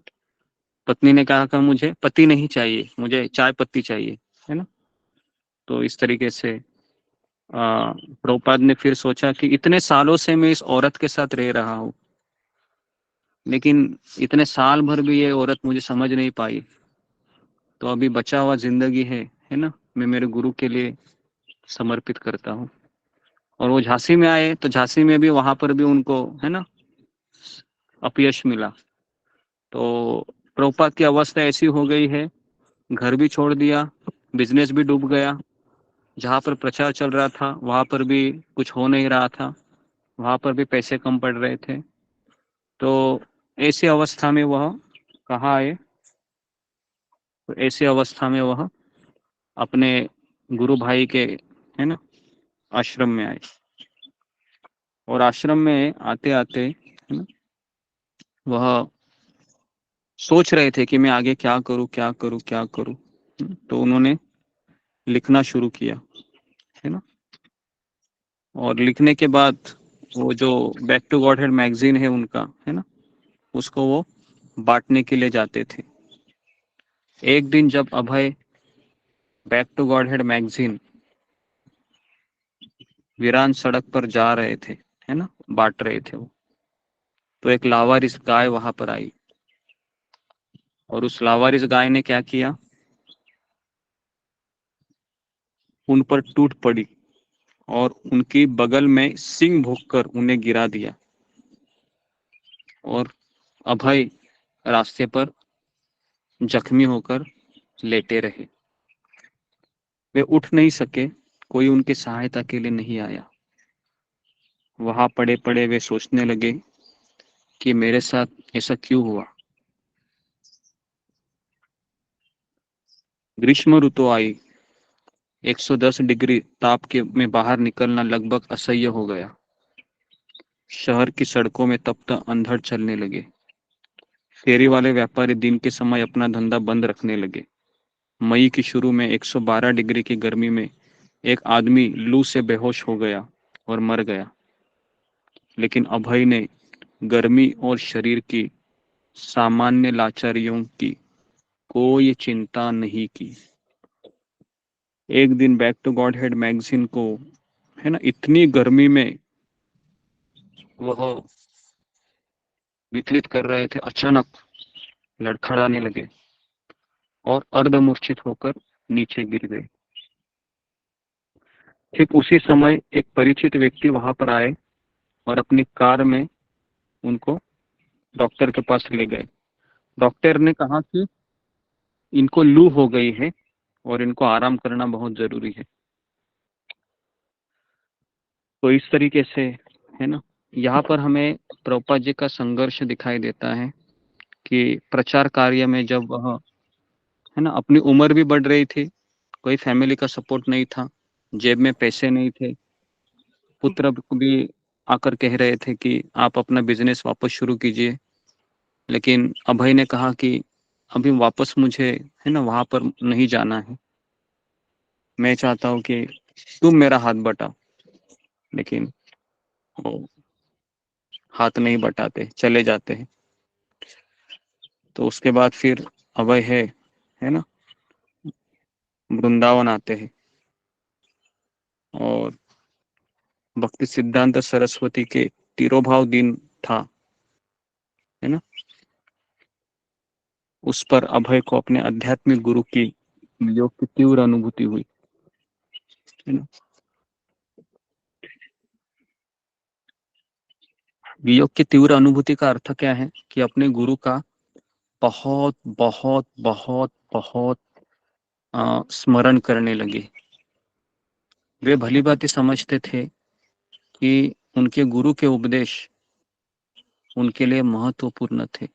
पत्नी ने कहा कि मुझे पति नहीं चाहिए, मुझे चाय पत्ती चाहिए, है ना? तो इस तरीके से प्रभुपाद ने फिर सोचा कि इतने सालों से मैं इस औरत के साथ रह रहा हूँ, लेकिन इतने साल भर भी ये औरत मुझे समझ नहीं पाई, तो अभी बचा हुआ जिंदगी है ना, मैं मेरे गुरु के लिए समर्पित करता हूँ। और वो झांसी में आए, तो झांसी में भी वहां पर भी उनको, है ना, अपयश मिला। तो प्रभुपाद की अवस्था ऐसी हो गई है, घर भी छोड़ दिया, बिजनेस भी डूब गया, जहाँ पर प्रचार चल रहा था वहां पर भी कुछ हो नहीं रहा था, वहां पर भी पैसे कम पड़ रहे थे। तो ऐसी अवस्था में वह कहाँ आए? तो ऐसी अवस्था में वह अपने गुरु भाई के, है ना, आश्रम में आए। और आश्रम में आते आते, है ना, वह सोच रहे थे कि मैं आगे क्या करूं क्या करूं क्या करूं। तो उन्होंने लिखना शुरू किया, है ना। और लिखने के बाद वो जो बैक टू गॉडहेड मैगजीन है उनका, है ना, उसको वो बांटने के लिए जाते थे। एक दिन जब अभय बैक टू गॉडहेड मैगजीन वीरान सड़क पर जा रहे थे, है ना, बांट रहे थे वो, तो एक लावारिस गाय वहां पर आई। और उस लावारिस गाय ने क्या किया? उन पर टूट पड़ी और उनकी बगल में सिंग भोंककर उन्हें गिरा दिया। और अभय रास्ते पर जख्मी होकर लेटे रहे, वे उठ नहीं सके, कोई उनकी सहायता के लिए नहीं आया। वहां पड़े पड़े वे सोचने लगे कि मेरे साथ ऐसा क्यों हुआ। ग्रीष्म ऋतु आई, 110 डिग्री ताप के में बाहर निकलना लगभग असह्य हो गया। शहर की सड़कों में तप्त अंधड़ चलने लगे। फेरी वाले व्यापारी दिन के समय अपना धंधा बंद रखने लगे। मई की शुरू में 112 डिग्री की गर्मी में एक आदमी लू से बेहोश हो गया और मर गया। लेकिन अभय ने गर्मी और शरीर की सामान्य लाचारियों की कोई चिंता नहीं की। एक दिन बैक टू गॉडहेड मैगजीन को, है ना, इतनी गर्मी में वह वितरित कर रहे थे, अचानक लड़खड़ाने लगे और अर्धमूर्छित होकर नीचे गिर गए। ठीक उसी समय एक परिचित व्यक्ति वहां पर आए और अपनी कार में उनको डॉक्टर के पास ले गए। डॉक्टर ने कहा कि इनको लू हो गई है और इनको आराम करना बहुत जरूरी है। तो इस तरीके से, है ना, यहाँ पर हमें प्रभुपाद जी का संघर्ष दिखाई देता है कि प्रचार कार्य में जब वह, है ना, अपनी उम्र भी बढ़ रही थी, कोई फैमिली का सपोर्ट नहीं था, जेब में पैसे नहीं थे, पुत्र भी आकर कह रहे थे कि आप अपना बिजनेस वापस शुरू कीजिए, लेकिन अभय ने कहा कि अभी वापस मुझे, है ना, वहां पर नहीं जाना है, मैं चाहता हूँ कि तुम मेरा हाथ बटाओ। लेकिन वो हाथ नहीं बटाते, चले जाते हैं। तो उसके बाद फिर अभय है ना, वृंदावन आते हैं और भक्ति सिद्धांत सरस्वती के तिरोभाव दिन था, है ना, उस पर अभय को अपने आध्यात्मिक गुरु की योग की तीव्र अनुभूति हुई, है ना। वियोग की तीव्र अनुभूति का अर्थ क्या है कि अपने गुरु का बहुत बहुत बहुत बहुत स्मरण करने लगे। वे भली भांति समझते थे कि उनके गुरु के उपदेश उनके लिए महत्वपूर्ण थे।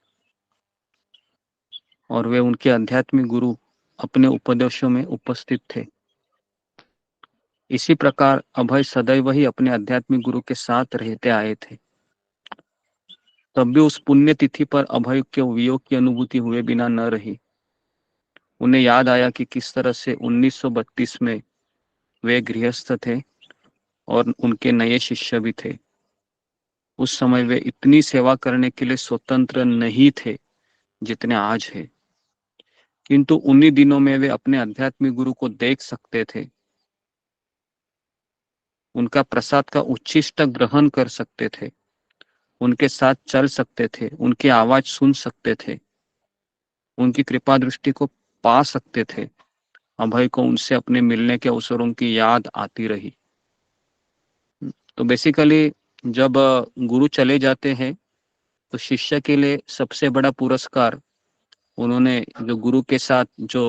और वे उनके आध्यात्मिक गुरु अपने उपदेशों में उपस्थित थे। इसी प्रकार अभय सदैव ही अपने आध्यात्मिक गुरु के साथ रहते आए थे। तब भी उस पुण्य तिथि पर अभय के वियोग की अनुभूति हुए बिना न रही। उन्हें याद आया कि किस तरह से 1932 में वे गृहस्थ थे और उनके नए शिष्य भी थे। उस समय वे इतनी सेवा करने के लिए स्वतंत्र नहीं थे जितने आज है, किंतु उन्हीं दिनों में वे अपने आध्यात्मिक गुरु को देख सकते थे, उनका प्रसाद का उच्छिष्ट ग्रहण कर सकते थे, उनके साथ चल सकते थे, उनकी आवाज सुन सकते थे, उनकी कृपा दृष्टि को पा सकते थे। अभय को उनसे अपने मिलने के अवसरों की याद आती रही। तो बेसिकली जब गुरु चले जाते हैं तो शिष्य के लिए सबसे बड़ा पुरस्कार उन्होंने जो गुरु के साथ जो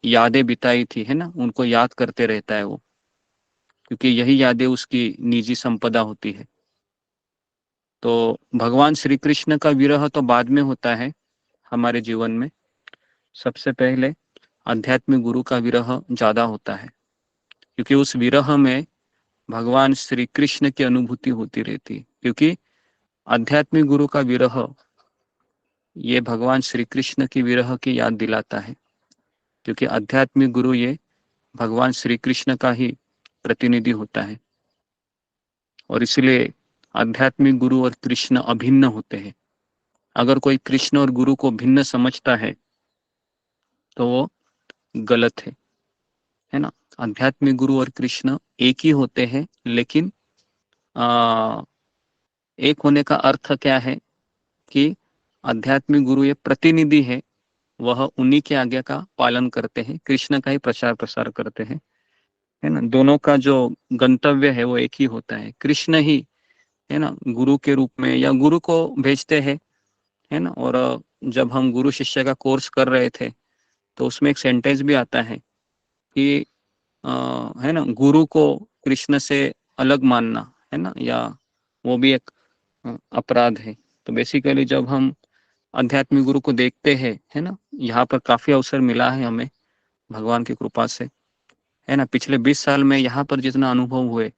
यादें बिताई थी, है ना, उनको याद करते रहता है वो, क्योंकि यही यादें उसकी निजी संपदा होती है। तो भगवान श्री कृष्ण का विरह तो बाद में होता है हमारे जीवन में, सबसे पहले आध्यात्मिक गुरु का विरह ज्यादा होता है, क्योंकि उस विरह में भगवान श्री कृष्ण की अनुभूति होती रहती है। क्योंकि आध्यात्मिक गुरु का विरह ये भगवान श्री कृष्ण की विरह की याद दिलाता है, क्योंकि आध्यात्मिक गुरु ये भगवान श्री कृष्ण का ही प्रतिनिधि होता है, और इसलिए आध्यात्मिक गुरु और कृष्ण अभिन्न होते हैं। अगर कोई कृष्ण और गुरु को भिन्न समझता है तो वो गलत है ना। आध्यात्मिक गुरु और कृष्ण एक ही होते हैं, लेकिन एक होने का अर्थ क्या है कि आध्यात्मिक गुरु ये प्रतिनिधि है, वह उन्हीं के आज्ञा का पालन करते हैं, कृष्ण का ही प्रचार प्रसार करते हैं, है ना। दोनों का जो गंतव्य है वो एक ही होता है, कृष्ण ही, है ना, गुरु के रूप में या गुरु को भेजते हैं, है ना। और जब हम गुरु शिष्य का कोर्स कर रहे थे तो उसमें एक सेंटेंस भी आता है कि है ना, गुरु को कृष्ण से अलग मानना, है ना, या वो भी एक अपराध है। तो बेसिकली जब हम आध्यात्मिक गुरु को देखते हैं, है ना, यहाँ पर काफी अवसर मिला है हमें भगवान की कृपा से, है ना। पिछले 20 साल में यहाँ पर जितना अनुभव हुए,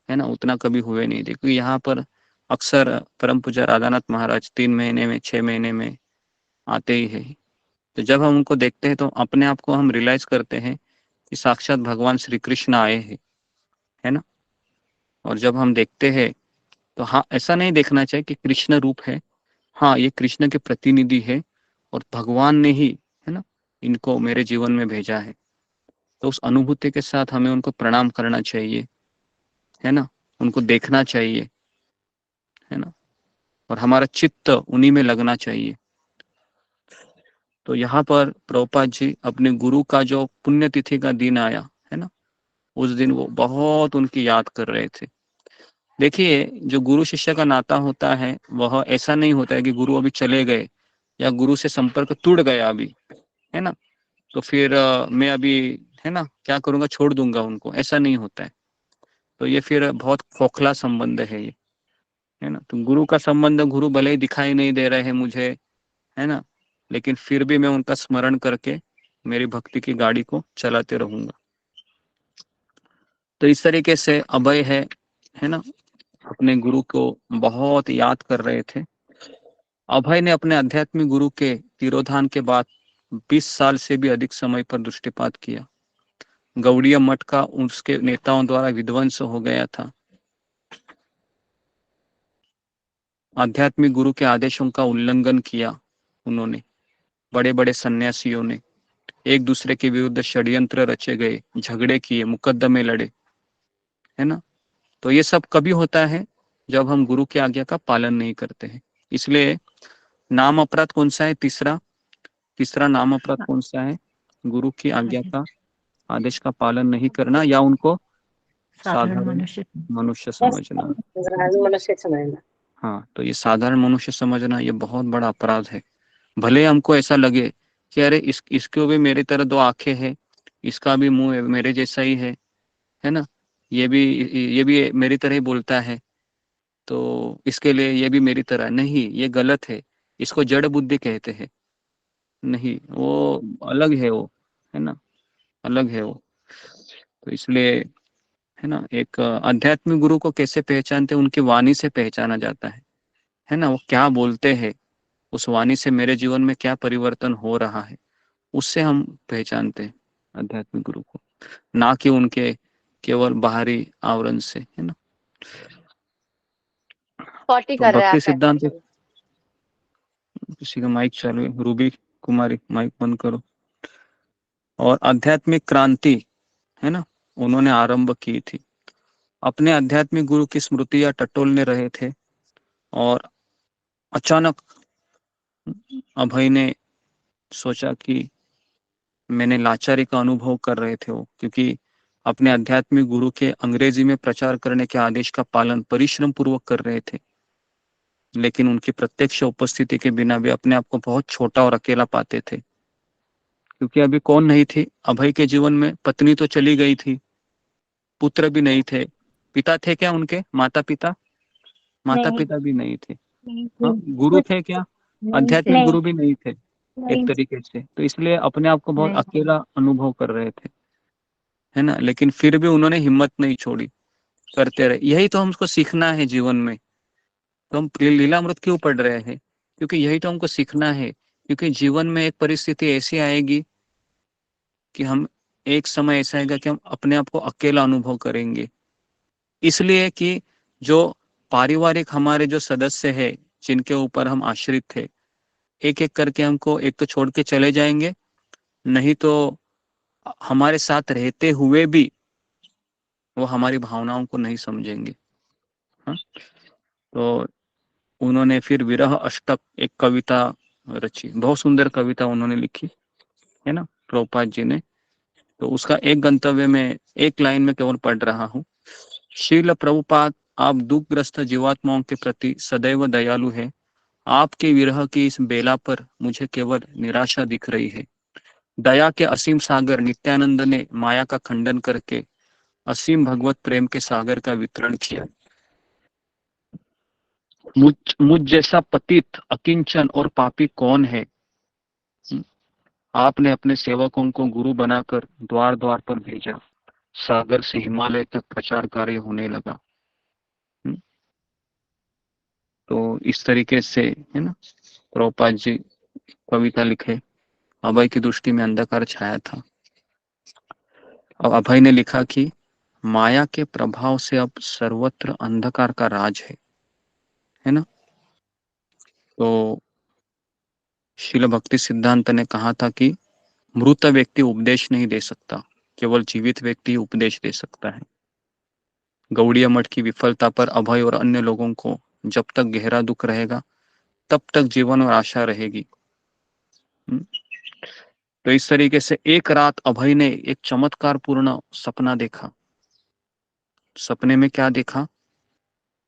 है ना, उतना कभी हुए नहीं थे, क्योंकि यहाँ पर अक्सर परम पूज्य राधानाथ महाराज 3 महीने में 6 महीने में आते ही है। तो जब हम उनको देखते हैं तो अपने आप को हम रियलाइज करते हैं कि साक्षात भगवान श्री कृष्ण आए हैं, है ना। और जब हम देखते हैं तो हाँ, ऐसा नहीं देखना चाहिए कि कृष्ण रूप है, हाँ ये कृष्ण के प्रतिनिधि है और भगवान ने ही, है ना, इनको मेरे जीवन में भेजा है। तो उस अनुभूति के साथ हमें उनको प्रणाम करना चाहिए, है ना, उनको देखना चाहिए, है ना, और हमारा चित्त उन्हीं में लगना चाहिए। तो यहाँ पर प्रभुपाद जी अपने गुरु का जो पुण्यतिथि का दिन आया, है ना, उस दिन वो बहुत उनकी याद कर रहे थे। देखिए, जो गुरु शिष्य का नाता होता है वह ऐसा नहीं होता है कि गुरु अभी चले गए या गुरु से संपर्क टूट गया अभी, है ना, तो फिर मैं अभी, है ना, क्या करूंगा, छोड़ दूंगा उनको, ऐसा नहीं होता है। तो ये फिर बहुत खोखला संबंध है ये, है ना। तो गुरु का संबंध, गुरु भले ही दिखाई नहीं दे रहे हैं मुझे, है ना, लेकिन फिर भी मैं उनका स्मरण करके मेरी भक्ति की गाड़ी को चलाते रहूंगा। तो इस तरीके से अभय है ना, अपने गुरु को बहुत याद कर रहे थे। अभय ने अपने आध्यात्मिक गुरु के तिरोधान के बाद 20 साल से भी अधिक समय पर दृष्टिपात किया। गौड़ीय मठ का उसके नेताओं द्वारा विध्वंस हो गया था। आध्यात्मिक गुरु के आदेशों का उल्लंघन किया उन्होंने। बड़े बड़े सन्यासियों ने एक दूसरे के विरुद्ध षड्यंत्र रचे गए, झगड़े किए, मुकदमे लड़े, है ना। तो ये सब कभी होता है जब हम गुरु की आज्ञा का पालन नहीं करते हैं। इसलिए नाम अपराध कौन सा है? तीसरा नाम अपराध कौन सा है? गुरु की आज्ञा का, आदेश का पालन नहीं करना या उनको साधारण मनुष्य समझना। हाँ, तो ये साधारण मनुष्य समझना ये बहुत बड़ा अपराध है। भले हमको ऐसा लगे कि अरे इसको भी मेरी तरह 2 आंखें हैं, इसका भी मुंह मेरे जैसा ही है ना, ये भी मेरी तरह ही बोलता है, तो इसके लिए ये भी मेरी तरह नहीं, ये गलत है। इसको जड़ बुद्धि कहते हैं। नहीं, वो अलग है, वो है ना, अलग है वो। तो इसलिए है ना, एक आध्यात्मिक गुरु को कैसे पहचानते हैं, उनकी वाणी से पहचाना जाता है ना, वो क्या बोलते हैं, उस वाणी से मेरे जीवन में क्या परिवर्तन हो रहा है, उससे हम पहचानते हैं आध्यात्मिक गुरु को, ना कि उनके केवल बाहरी आवरण से, है ना। 40 तो कर रहे हैं भक्ति आप सिद्धांत, actually। किसी का माइक चालू है, रूबी कुमारी माइक बंद करो। और आध्यात्मिक क्रांति, है ना, उन्होंने आरंभ की थी। अपने आध्यात्मिक गुरु की स्मृतियां टटोलने रहे थे और अचानक अभय ने सोचा कि मैंने लाचारी का अनुभव कर रहे थे वो, क्योंकि अपने आध्यात्मिक गुरु के अंग्रेजी में प्रचार करने के आदेश का पालन परिश्रम पूर्वक कर रहे थे, लेकिन उनकी प्रत्यक्ष उपस्थिति के बिना वे अपने आप को बहुत छोटा और अकेला पाते थे। क्योंकि अभी कौन नहीं थी अभय के जीवन में, पत्नी तो चली गई थी, पुत्र भी नहीं थे, पिता थे क्या उनके, माता पिता, माता पिता भी नहीं थे, हाँ, गुरु थे क्या, आध्यात्मिक गुरु भी नहीं थे एक तरीके से। तो इसलिए अपने आप को बहुत अकेला अनुभव कर रहे थे, है ना, लेकिन फिर भी उन्होंने हिम्मत नहीं छोड़ी, करते रहे। यही तो हमको सीखना है जीवन में। तो हम लीलामृत क्यों पढ़ रहे हैं, क्योंकि यही तो हमको सीखना है। क्योंकि जीवन में एक परिस्थिति ऐसी आएगी कि हम, एक समय ऐसा आएगा कि हम अपने आप को अकेला अनुभव करेंगे, इसलिए कि जो पारिवारिक हमारे जो सदस्य है, जिनके ऊपर हम आश्रित थे, एक एक करके हमको एक तो छोड़ के चले जाएंगे, नहीं तो हमारे साथ रहते हुए भी वो हमारी भावनाओं को नहीं समझेंगे। हाँ? तो उन्होंने फिर विरह अष्टक एक कविता रची, बहुत सुंदर कविता उन्होंने लिखी, है ना, प्रभुपाद जी ने। तो उसका एक गंतव्य में एक लाइन में केवल पढ़ रहा हूँ। शील प्रभुपाद, आप दुखग्रस्त जीवात्माओं के प्रति सदैव दयालु है। आपके विरह की इस बेला पर मुझे केवल निराशा दिख रही है। दया के असीम सागर नित्यानंद ने माया का खंडन करके असीम भगवत प्रेम के सागर का वितरण किया। मुझ जैसा पतित, अकिंचन और पापी कौन है। आपने अपने सेवकों को गुरु बनाकर द्वार द्वार पर भेजा, सागर से हिमालय तक प्रचार कार्य होने लगा। तो इस तरीके से, है ना, प्रभुपाद जी कविता लिखे। अभय की दृष्टि में अंधकार छाया था। अब अभय ने लिखा कि माया के प्रभाव से अब सर्वत्र अंधकार का राज है ना। तो शील भक्ति सिद्धांत ने कहा था कि मृत व्यक्ति उपदेश नहीं दे सकता, केवल जीवित व्यक्ति उपदेश दे सकता है। गौड़िया मठ की विफलता पर अभय और अन्य लोगों को जब तक गहरा दुख रहेगा, तब तक जीवन और आशा रहेगी। तो इस तरीके से एक रात अभय ने एक चमत्कार पूर्ण सपना देखा। सपने में क्या देखा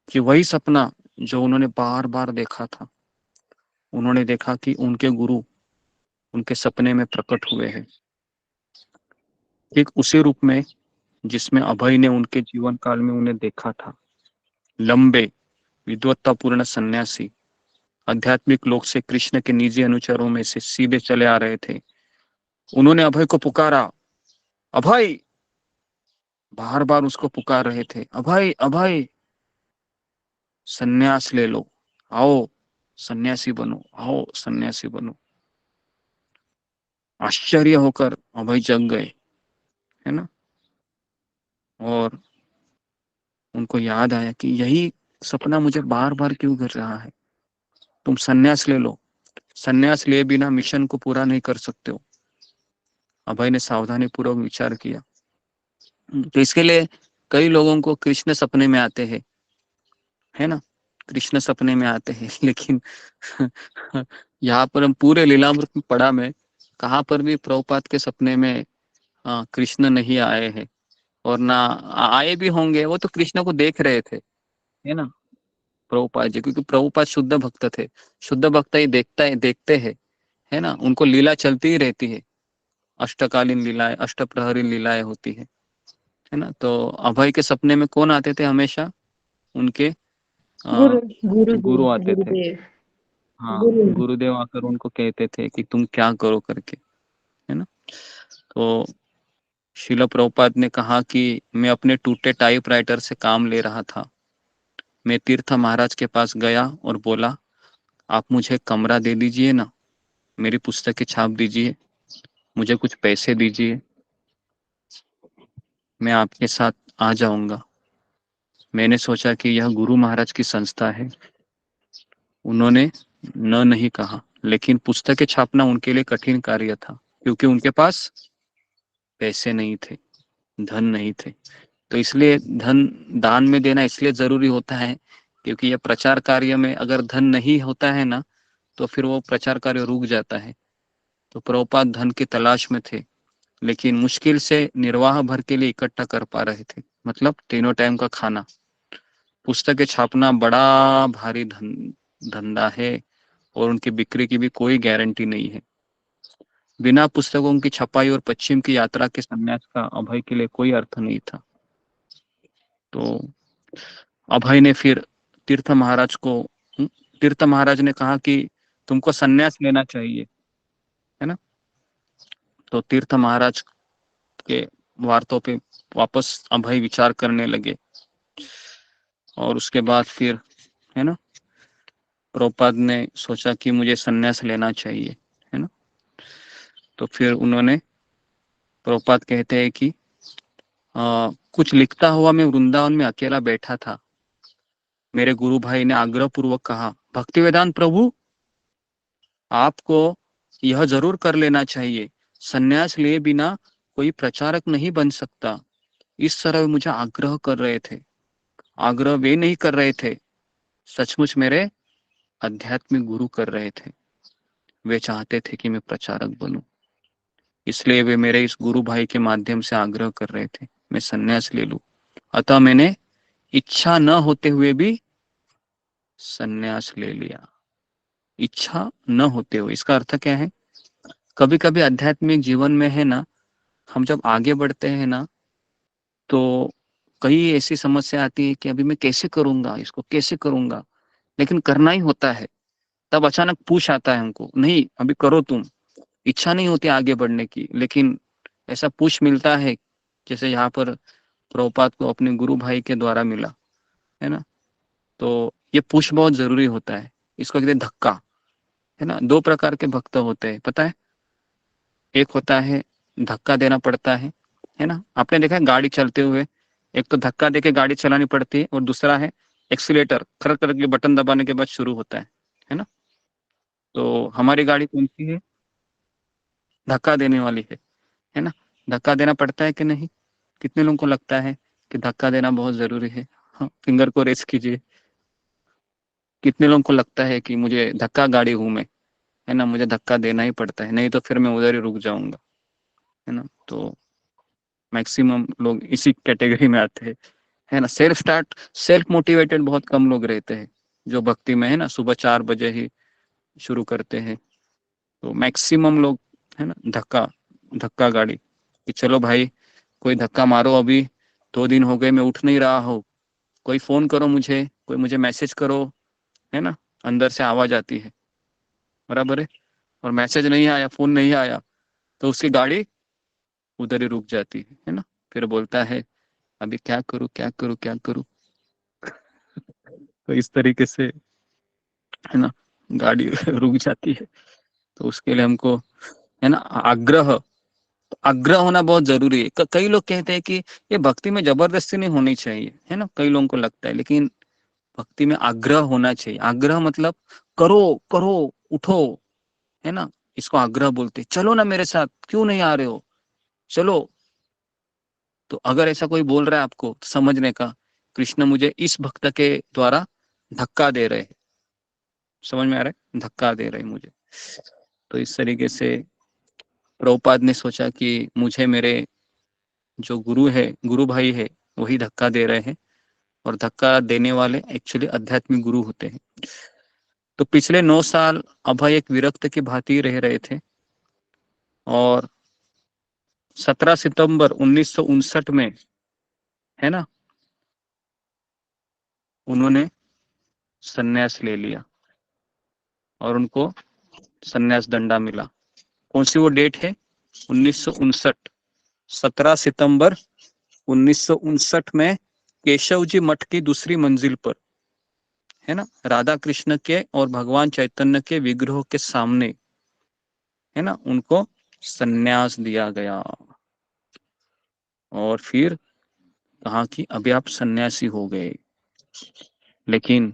कि वही सपना जो उन्होंने बार बार देखा था। उन्होंने देखा कि उनके गुरु उनके सपने में प्रकट हुए हैं, ठीक उसी रूप में जिसमें अभय ने उनके जीवन काल में उन्हें देखा था। लंबे विद्वत्तापूर्ण सन्यासी, आध्यात्मिक लोक से कृष्ण के निजी अनुचरों में से सीधे चले आ रहे थे। उन्होंने अभय को पुकारा, अभय, बार बार उसको पुकार रहे थे, अभय अभय, सन्यास ले लो, आओ सन्यासी बनो, आओ सन्यासी बनो। आश्चर्य होकर अभय जग गए, है ना, और उनको याद आया कि यही सपना मुझे बार बार क्यों कर रहा है। तुम सन्यास ले लो, सन्यास लिए बिना मिशन को पूरा नहीं कर सकते हो। अभय ने सावधानी पूर्वक विचार किया। तो इसके लिए कई लोगों को कृष्ण सपने में आते हैं, है ना, कृष्ण सपने में आते हैं, लेकिन यहाँ पर हम पूरे लीलामृत में पढ़ा में कहाँ पर भी प्रभुपाद के सपने में कृष्ण नहीं आए हैं, और ना आए भी होंगे। वो तो कृष्ण को देख रहे थे, है ना, प्रभुपाद जी, क्योंकि प्रभुपाद शुद्ध भक्त थे। शुद्ध भक्त ही देखते हैं, है ना, उनको लीला चलती ही रहती है, अष्टकालीन लीलाएं, अष्टप्रहरी लीलाएं होती है ना। तो अभय के सपने में कौन आते थे हमेशा, उनके गुरु गुरु आते थे। गुरुदेव। हाँ, गुरुदेव आकर उनको कहते थे कि तुम क्या करो करके, है ना। तो शिला प्रभुपाद ने कहा कि मैं अपने टूटे टाइपराइटर से काम ले रहा था। मैं तीर्थ महाराज के पास गया और बोला, आप मुझे कमरा दे दीजिए ना, मेरी पुस्तकें छाप दीजिए, मुझे कुछ पैसे दीजिए, मैं आपके साथ आ जाऊंगा। मैंने सोचा कि यह गुरु महाराज की संस्था है, उन्होंने न नहीं कहा, लेकिन पुस्तकें छापना उनके लिए कठिन कार्य था, क्योंकि उनके पास पैसे नहीं थे, धन नहीं थे। तो इसलिए धन दान में देना इसलिए जरूरी होता है, क्योंकि यह प्रचार कार्य में अगर धन नहीं होता है ना, तो फिर वो प्रचार कार्य रुक जाता है। तो प्रभुपाद धन की तलाश में थे, लेकिन मुश्किल से निर्वाह भर के लिए इकट्ठा कर पा रहे थे, मतलब तीनों टाइम का खाना। पुस्तकें छापना बड़ा भारी धंधा है और उनकी बिक्री की भी कोई गारंटी नहीं है। बिना पुस्तकों की छपाई और पश्चिम की यात्रा के संन्यास का अभय के लिए कोई अर्थ नहीं था। तो अभय ने फिर तीर्थ महाराज ने कहा कि तुमको संन्यास लेना चाहिए, है ना। तो तीर्थ महाराज के वार्तों पे वापस अभय विचार करने लगे, और उसके बाद फिर, है ना, प्रभुपाद ने सोचा कि मुझे संन्यास लेना चाहिए, है ना। तो फिर उन्होंने, प्रभुपाद कहते हैं कि कुछ लिखता हुआ मैं वृंदावन में अकेला बैठा था। मेरे गुरु भाई ने आग्रह पूर्वक कहा, भक्तिवेदांत प्रभु, आपको यह जरूर कर लेना चाहिए, संन्यास लिए बिना कोई प्रचारक नहीं बन सकता। इस तरह मुझे आग्रह कर रहे थे। आग्रह वे नहीं कर रहे थे, सचमुच मेरे आध्यात्मिक गुरु कर रहे थे। वे चाहते थे कि मैं प्रचारक बनूं, इसलिए वे मेरे इस गुरु भाई के माध्यम से आग्रह कर रहे थे मैं संन्यास ले लूं। अतः मैंने इच्छा न होते हुए भी संन्यास ले लिया। इच्छा न होते हुए, इसका अर्थ क्या है? कभी कभी आध्यात्मिक जीवन में, है ना, हम जब आगे बढ़ते हैं ना, तो कई ऐसी समस्या आती है कि अभी मैं कैसे करूंगा, इसको कैसे करूंगा, लेकिन करना ही होता है। तब अचानक पुश आता है हमको, नहीं अभी करो तुम। इच्छा नहीं होती आगे बढ़ने की, लेकिन ऐसा पुश मिलता है, जैसे यहाँ पर प्रभुपाद को अपने गुरु भाई के द्वारा मिला, है ना। तो ये पुश बहुत जरूरी होता है, इसको कहते हैं धक्का, है ना। दो प्रकार के भक्त होते हैं, पता है। एक होता है धक्का देना पड़ता है ना। आपने देखा है गाड़ी चलते हुए, एक तो धक्का देके गाड़ी चलानी पड़ती है, और दूसरा है एक्सीलेटर, खरक खरक के बटन दबाने के बाद शुरू होता है ना। तो हमारी गाड़ी कौन सी है? धक्का देने वाली है ना। धक्का देना पड़ता है कि नहीं? कितने लोगों को लगता है कि धक्का देना बहुत जरूरी है? हाँ, फिंगर को रेस कीजिए। कितने लोगों को लगता है कि मुझे धक्का गाड़ी हूं मैं, है ना, मुझे धक्का देना ही पड़ता है, नहीं तो फिर मैं उधर ही रुक जाऊंगा, है ना। तो मैक्सिमम लोग इसी कैटेगरी में आते हैं, है ना। सेल्फ मोटिवेटेड बहुत कम लोग रहते हैं जो भक्ति में, है ना, सुबह 4 बजे ही शुरू करते हैं। तो मैक्सिमम लोग, है ना, धक्का गाड़ी कि चलो भाई कोई धक्का मारो, अभी 2 दिन हो गए मैं उठ नहीं रहा हूँ, कोई फोन करो मुझे, कोई मुझे मैसेज करो, है ना। अंदर से आवाज आती है, बराबर है। और मैसेज नहीं आया, फोन नहीं आया, तो उसकी गाड़ी उधर ही रुक जाती है ना। फिर बोलता है अभी क्या करूं क्या करूं क्या करूं। तो इस तरीके से, है ना, गाड़ी रुक जाती है। तो उसके लिए हमको, है ना, आग्रह होना बहुत जरूरी है। कई लोग कहते हैं कि ये भक्ति में जबरदस्ती नहीं होनी चाहिए, है ना, कई लोगों को लगता है, लेकिन भक्ति में आग्रह होना चाहिए। आग्रह मतलब करो करो, उठो, है ना। इसको आग्रह बोलते। चलो ना मेरे साथ, क्यों नहीं आ रहे हो, चलो। तो अगर ऐसा कोई बोल रहा है आपको, तो समझने का, कृष्ण मुझे इस भक्त के द्वारा धक्का दे रहे हैं। समझ में आ रहा है? धक्का दे रहे हैं मुझे। तो इस तरीके से प्रभुपाद ने सोचा कि मुझे मेरे जो गुरु भाई है, वही धक्का दे रहे हैं, और धक्का देने वाले एक्चुअली आध्यात्मिक गुरु होते हैं। तो पिछले 9 साल अभय एक विरक्त की भांति रह रहे थे, और 17 सितंबर 1959 में, है ना, उन्होंने संन्यास ले लिया। और उनको संन्यास दंडा मिला। कौन सी वो डेट है? 1959, 17 सितंबर 1959 में केशव जी मठ की दूसरी मंजिल पर, है ना, राधा कृष्ण के और भगवान चैतन्य के विग्रह के सामने, है ना, उनको संन्यास दिया गया। और फिर कहा कि अभी आप सन्यासी हो गए। लेकिन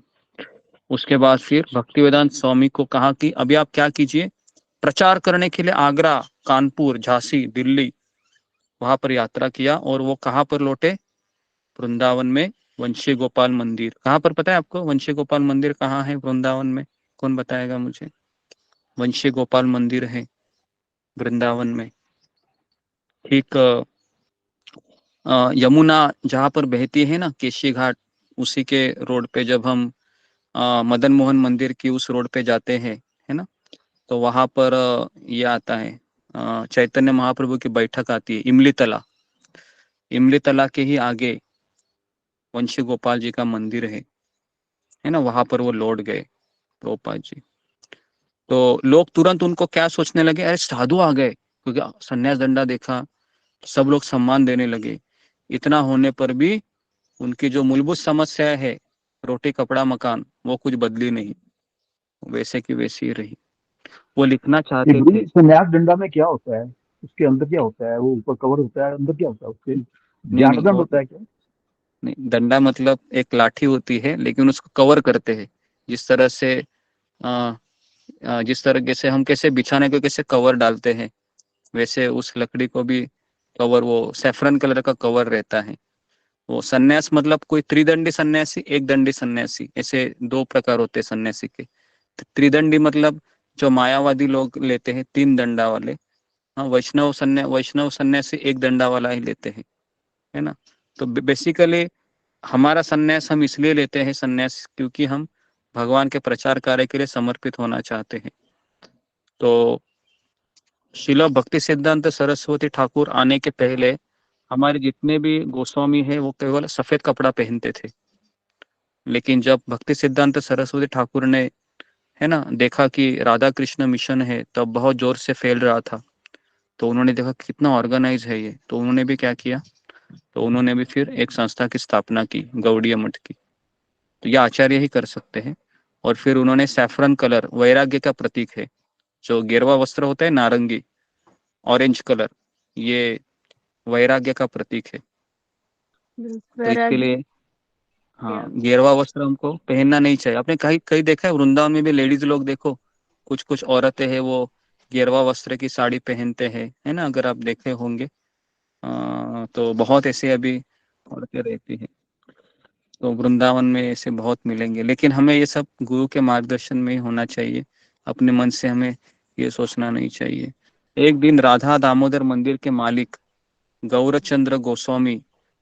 उसके बाद फिर भक्तिवेदांत स्वामी को कहा कि अभी आप क्या कीजिए, प्रचार करने के लिए आगरा, कानपुर, झांसी, दिल्ली, वहां पर यात्रा किया। और वो कहाँ पर लौटे? वृंदावन में वंशी गोपाल मंदिर। कहाँ पर पता है आपको वंशी गोपाल मंदिर कहाँ है वृंदावन में? कौन बताएगा मुझे? वंशी गोपाल मंदिर है वृंदावन में, ठीक यमुना जहाँ पर बहती है ना, केशी घाट, उसी के रोड पे जब हम मदन मोहन मंदिर की उस रोड पे जाते हैं, है ना, तो वहां पर ये आता है, चैतन्य महाप्रभु की बैठक आती है। इमली तला के ही आगे वंशी गोपाल जी का मंदिर है ना, वहां पर वो लौट गए प्रभुपाद जी। तो लोग तुरंत उनको क्या सोचने लगे, अरे साधु आ गए, क्योंकि संन्यास दंडा देखा, सब लोग सम्मान देने लगे। इतना होने पर भी उनकी जो मूलभूत समस्या है, रोटी कपड़ा मकान, वो कुछ बदली नहीं, वैसे की वैसी ही रही। वो लिखना चाहते थे। संन्यास दंडा में क्या होता है? उसके अंदर क्या होता है? वो ऊपर कवर होता है, अंदर क्या होता है? उसके ज्ञानदंड होता है क्या? नहीं, दंडा मतलब एक लाठी होती है, लेकिन उसको कवर करते हैं। जिस तरह से जिस तरीके से हम कैसे बिछाने को कैसे कवर डालते हैं, वैसे उस लकड़ी को भी कवर, वो सैफरन कलर का कवर रहता है। वो सन्यास मतलब कोई त्रिदंडी सन्यासी, एक दंडी सन्यासी, ऐसे दो प्रकार होते हैं सन्यासी के। त्रिदंडी मतलब जो मायावादी लोग लेते हैं, 3 दंडा वाले। हाँ, वैष्णव सन्यासी एक दंडा वाला ही लेते हैं, है ना। तो बेसिकली हमारा सन्यास हम इसलिए लेते हैं सन्यास, क्योंकि हम भगवान के प्रचार कार्य के लिए समर्पित होना चाहते हैं। तो शिला भक्ति सिद्धांत सरस्वती ठाकुर आने के पहले हमारे जितने भी गोस्वामी हैं वो केवल सफेद कपड़ा पहनते थे। लेकिन जब भक्ति सिद्धांत सरस्वती ठाकुर ने, है ना, देखा कि राधा कृष्ण मिशन है तब बहुत जोर से फैल रहा था, तो उन्होंने देखा कितना ऑर्गेनाइज है ये, तो उन्होंने भी क्या किया, तो उन्होंने भी फिर एक संस्था की स्थापना की, गौड़ीय मठ की। तो यह आचार्य ही कर सकते हैं। और फिर उन्होंने सैफरन कलर वैराग्य का प्रतीक है, जो गेरवा वस्त्र होता है नारंगी, ऑरेंज कलर, ये वैराग्य का प्रतीक है। तो इसके लिए हाँ, गेरवा वस्त्र हमको पहनना नहीं चाहिए। आपने कहीं कहीं देखा है वृंदावन में भी लेडीज लोग देखो, कुछ कुछ औरतें हैं वो गेरवा वस्त्र की साड़ी पहनते हैं, है ना, अगर आप देखे होंगे। तो बहुत ऐसे अभी औरतें रहती हैं, तो वृंदावन में ऐसे बहुत मिलेंगे। लेकिन हमें ये सब गुरु के मार्गदर्शन में ही होना चाहिए, अपने मन से हमें ये सोचना नहीं चाहिए। एक दिन राधा दामोदर मंदिर के मालिक गौरचंद्र गोस्वामी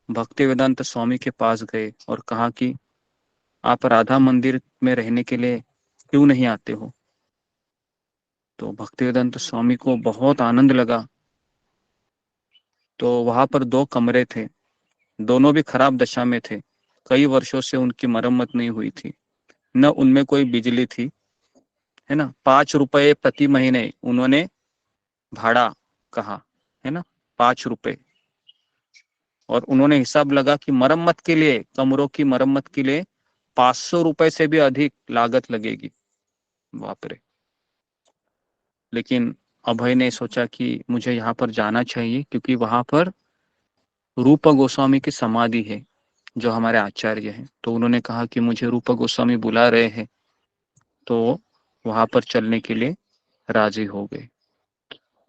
भक्तिवेदांत स्वामी के पास गए और कहा कि आप राधा मंदिर में रहने के लिए क्यों नहीं आते हो? तो भक्तिवेदांत स्वामी को बहुत आनंद लगा। तो वहां पर 2 कमरे थे, दोनों भी खराब दशा में थे, कई वर्षों से उनकी मरम्मत नहीं हुई थी, न उनमें कोई बिजली थी, है ना। 5 रुपए प्रति महीने उन्होंने भाड़ा कहा, है ना, 5 रुपए। और उन्होंने हिसाब लगा कि मरम्मत के लिए, कमरों की मरम्मत के लिए 500 रुपए से भी अधिक लागत लगेगी। बाप रे। लेकिन अभय ने सोचा कि मुझे यहाँ पर जाना चाहिए, क्योंकि वहां पर रूप गोस्वामी की समाधि है, जो हमारे आचार्य हैं। तो उन्होंने कहा कि मुझे रूप गोस्वामी बुला रहे हैं, तो वहां पर चलने के लिए राजी हो गए।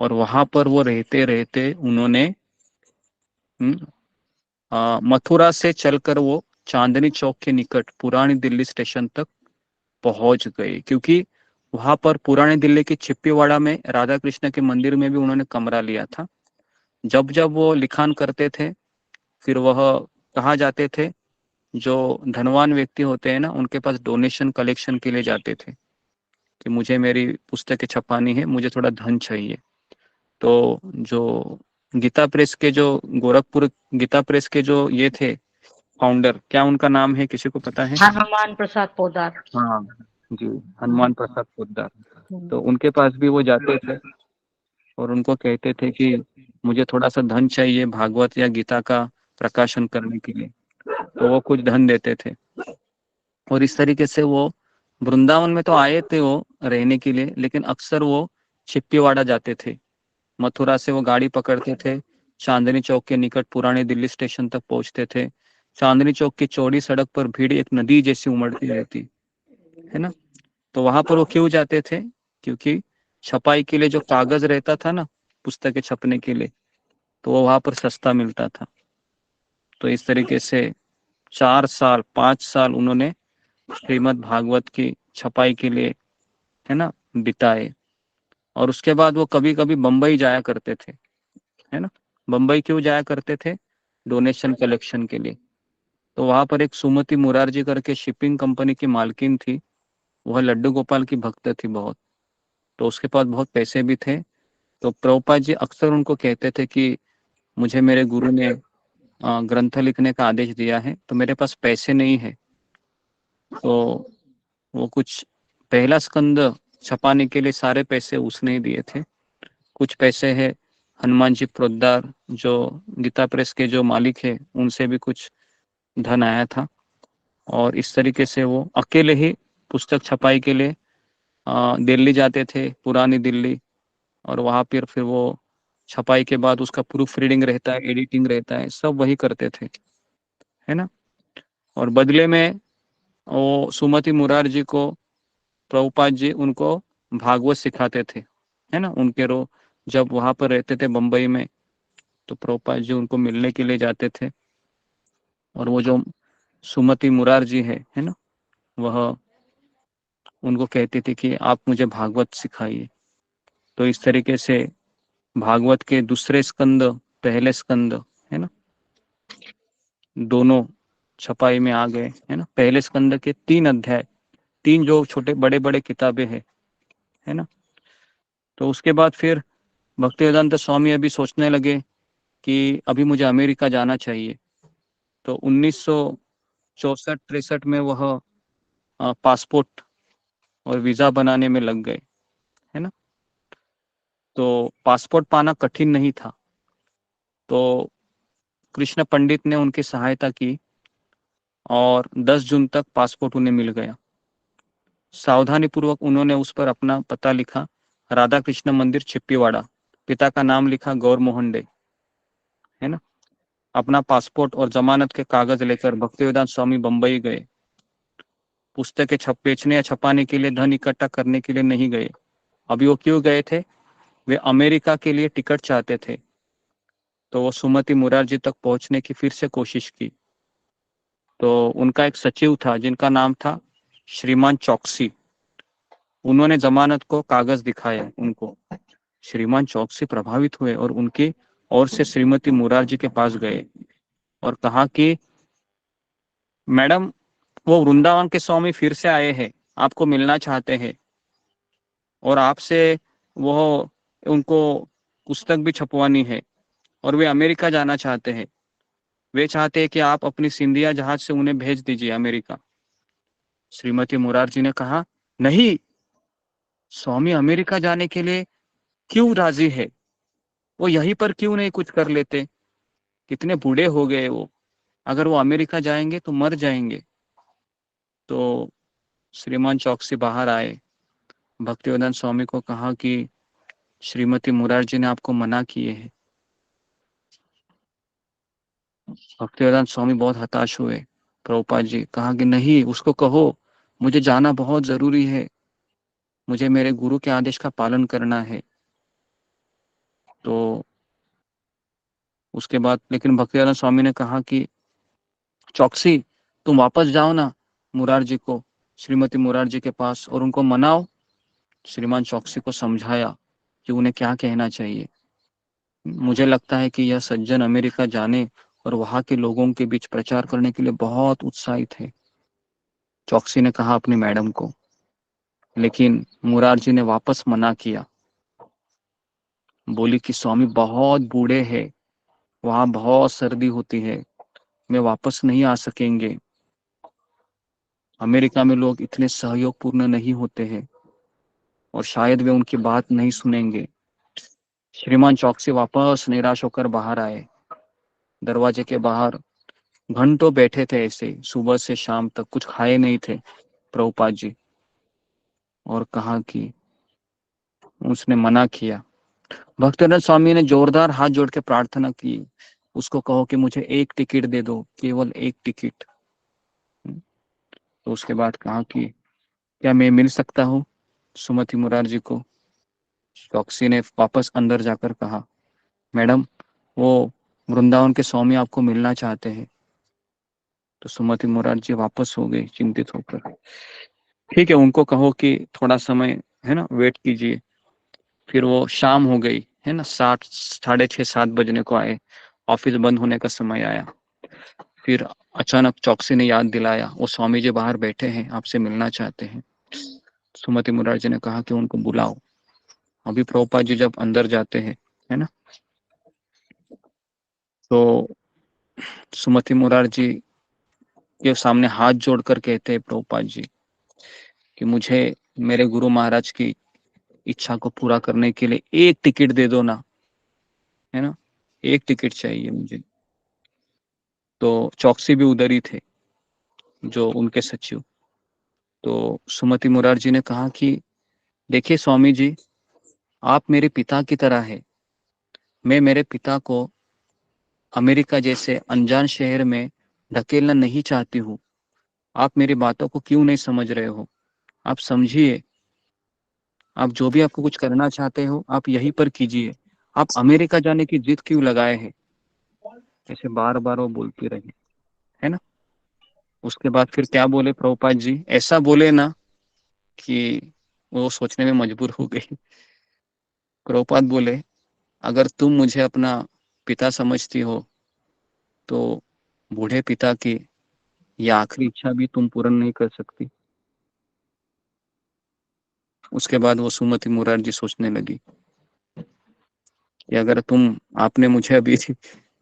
और वहां पर वो रहते रहते उन्होंने मथुरा से चलकर वो चांदनी चौक के निकट पुरानी दिल्ली स्टेशन तक पहुंच गए, क्योंकि वहां पर पुरानी दिल्ली की चिप्पीवाड़ा में राधा कृष्ण के मंदिर में भी उन्होंने कमरा लिया था। जब जब वो लिखान करते थे, फिर वह कहाँ जाते थे, जो धनवान व्यक्ति होते हैं ना, उनके पास डोनेशन कलेक्शन के लिए जाते थे कि मुझे मेरी पुस्तकें छपानी है, मुझे थोड़ा धन चाहिए। तो जो गीता प्रेस के, जो गोरखपुर गीता प्रेस के जो ये थे फाउंडर, क्या उनका नाम है, किसी को पता है? हनुमान प्रसाद पोदार। हाँ, जी, हनुमान प्रसाद पोद्दार। तो उनके पास भी वो जाते थे और उनको कहते थे कि मुझे थोड़ा सा धन चाहिए भागवत या गीता का प्रकाशन करने के लिए, तो वो कुछ धन देते थे। और इस तरीके से वो वृंदावन में तो आए थे वो रहने के लिए, लेकिन अक्सर वो छिप्पीवाड़ा जाते थे। मथुरा से वो गाड़ी पकड़ते थे, चांदनी चौक के निकट पुराने दिल्ली स्टेशन तक पहुंचते थे। चांदनी चौक की चौड़ी सड़क पर भीड़ एक नदी जैसी उमड़ती रहती है ना। तो वहां पर वो क्यों जाते थे? क्योंकि छपाई के लिए जो कागज रहता था ना, पुस्तकें छपने के लिए, तो वो वहां पर सस्ता मिलता था। तो इस तरीके से 4 साल 5 साल उन्होंने श्रीमद् भागवत की छपाई के लिए, है ना, बिताए। और उसके बाद वो कभी कभी बम्बई जाया करते थे, है ना। बम्बई क्यों जाया करते थे? डोनेशन कलेक्शन के लिए। तो वहां पर एक सुमति मुरारजी करके शिपिंग कंपनी की मालकिन थी, वह लड्डू गोपाल की भक्त थी बहुत, तो उसके पास बहुत पैसे भी थे। तो प्रभुपाद जी अक्सर उनको कहते थे कि मुझे मेरे गुरु ने ग्रंथ लिखने का आदेश दिया है, तो मेरे पास पैसे नहीं है। तो वो कुछ पहला स्कंद छपाने के लिए सारे पैसे उसने ही दिए थे। कुछ पैसे है हनुमान जी पोद्दार जो गीता प्रेस के जो मालिक है, उनसे भी कुछ धन आया था। और इस तरीके से वो अकेले ही पुस्तक छपाई के लिए दिल्ली जाते थे, पुरानी दिल्ली। और वहां पर फिर वो छपाई के बाद उसका प्रूफ रीडिंग रहता है, एडिटिंग रहता है, सब वही करते थे, है ना। और बदले में वो सुमति मुरारजी को प्रभुपाद जी उनको भागवत सिखाते थे, है ना। उनके जब वहां पर रहते थे बम्बई में, तो प्रभुपाद जी उनको मिलने के लिए जाते थे। और वो जो सुमति मुरारजी है ना, वह उनको कहती थी कि आप मुझे भागवत सिखाइए। तो इस तरीके से भागवत के दूसरे स्कंद, पहले स्कंद, है ना, दोनों छपाई में आ गए, है ना। पहले स्कंद के 3 अध्याय, 3 जो छोटे बड़े बड़े किताबें हैं, है ना। तो उसके बाद फिर भक्तिवेदांत स्वामी अभी सोचने लगे कि अभी मुझे अमेरिका जाना चाहिए। तो 1964-63 में वह पासपोर्ट और वीजा बनाने में लग गए, है ना। तो पासपोर्ट पाना कठिन नहीं था, तो कृष्ण पंडित ने उनकी सहायता की और 10 जून तक पासपोर्ट उन्हें मिल गया। सावधानी पूर्वक उन्होंने उस पर अपना पता लिखा, राधा कृष्ण मंदिर छिप्पीवाड़ा। पिता का नाम लिखा गौर मोहन डे, है ना। अपना पासपोर्ट और जमानत के कागज लेकर भक्तिवेदांत स्वामी बंबई गए। पुस्तकें बेचने या छपाने के लिए, धन इकट्ठा करने के लिए नहीं गए। अभी वो क्यों गए थे? वे अमेरिका के लिए टिकट चाहते थे। तो वो सुमति मुरारजी तक पहुंचने की फिर से कोशिश की। तो उनका एक सचिव था जिनका नाम था श्रीमान चौकसी। उन्होंने जमानत को कागज दिखाया उनको। श्रीमान चौकसी प्रभावित हुए और उनकी ओर से श्रीमती मुरारजी के पास गए और कहा कि मैडम, वो वृंदावन के स्वामी फिर से आए हैं, आपको मिलना चाहते हैं और आपसे वो उनको पुस्तक भी छपवानी है और वे अमेरिका जाना चाहते हैं। वे चाहते हैं कि आप अपनी सिंधिया जहाज से उन्हें भेज दीजिए अमेरिका। श्रीमती मुरारजी ने कहा, नहीं, स्वामी अमेरिका जाने के लिए क्यों राजी है? वो यहीं पर क्यों नहीं कुछ कर लेते? कितने बूढ़े हो गए वो, अगर वो अमेरिका जाएंगे तो मर जाएंगे। तो श्रीमान चौकसी बाहर आए, भक्तिवेदांत स्वामी को कहा कि श्रीमती मुरारजी ने आपको मना किए हैं। भक्तिवेदांत स्वामी बहुत हताश हुए। प्रभुपाद जी कहा कि नहीं, उसको कहो मुझे जाना बहुत जरूरी है, मुझे मेरे गुरु के आदेश का पालन करना है। तो उसके बाद लेकिन भक्तिवेदांत स्वामी ने कहा कि चौकसी, तुम वापस जाओ ना मुरारजी को, श्रीमती मुरारजी के पास, और उनको मनाओ। श्रीमान चौकसी को समझाया कि उन्हें क्या कहना चाहिए। मुझे लगता है कि यह सज्जन अमेरिका जाने और वहां के लोगों के बीच प्रचार करने के लिए बहुत उत्साहित है, चौकसी ने कहा अपनी मैडम को। लेकिन मुरारजी ने वापस मना किया, बोली कि स्वामी बहुत बूढ़े हैं, वहां बहुत सर्दी होती है, मैं वापस नहीं आ सकेंगे। अमेरिका में लोग इतने सहयोगपूर्ण नहीं होते हैं और शायद वे उनकी बात नहीं सुनेंगे। श्रीमान चौकसी वापस निराश होकर बाहर आए। दरवाजे के बाहर घंटों बैठे थे, ऐसे सुबह से शाम तक कुछ खाए नहीं थे प्रभुपाद जी, और कहा कि उसने मना किया। भक्तिवेदांत स्वामी ने जोरदार हाथ जोड़ के प्रार्थना की, उसको कहो कि मुझे एक टिकट दे दो, केवल एक टिकट। तो उसके बाद कहा कि क्या मैं मिल सकता हूँ सुमति मुरारजी को? चौकसी ने वापस अंदर जाकर कहा, मैडम वो वृंदावन के स्वामी आपको मिलना चाहते हैं। तो सुमति मुरारजी वापस हो गई चिंतित होकर। ठीक है, उनको कहो कि थोड़ा समय है ना वेट कीजिए। फिर वो शाम हो गई है ना, 6:30-7 बजने को आए। ऑफिस बंद होने का समय आया। फिर अचानक चौकसी ने याद दिलाया, वो स्वामी जी बाहर बैठे हैं, आपसे मिलना चाहते हैं। सुमति मुरारजी ने कहा कि उनको बुलाओ। अभी प्रभुपाद जी जब अंदर जाते हैं है ना, तो सुमति मुरारजी के सामने हाथ जोड़कर कहते हैं प्रभुपाद जी कि मुझे मेरे गुरु महाराज की इच्छा को पूरा करने के लिए एक टिकट दे दो ना, है ना, एक टिकट चाहिए मुझे। तो चौकसी भी उधर ही थे, जो उनके सचिव। तो सुमति मुरारजी ने कहा कि देखिए स्वामी जी, आप मेरे पिता की तरह है। मैं मेरे पिता को अमेरिका जैसे अनजान शहर में धकेलना नहीं चाहती हूँ। आप मेरी बातों को क्यों नहीं समझ रहे हो? आप समझिए। आप जो भी आपको कुछ करना चाहते हो आप यहीं पर कीजिए। आप अमेरिका जाने की जिद क्यों लगाए हैं? ऐसे बार बार वो बोलती रही, है ना। उसके बाद फिर क्या बोले प्रभुपाद जी? ऐसा बोले ना कि वो सोचने में मजबूर हो गई। प्रभुपाद बोले, अगर तुम मुझे अपना पिता समझती हो तो बूढ़े पिता की ये आखिरी इच्छा भी तुम पूर्ण नहीं कर सकती। उसके बाद वो सुमति मुरारजी सोचने लगी कि अगर आपने मुझे अभी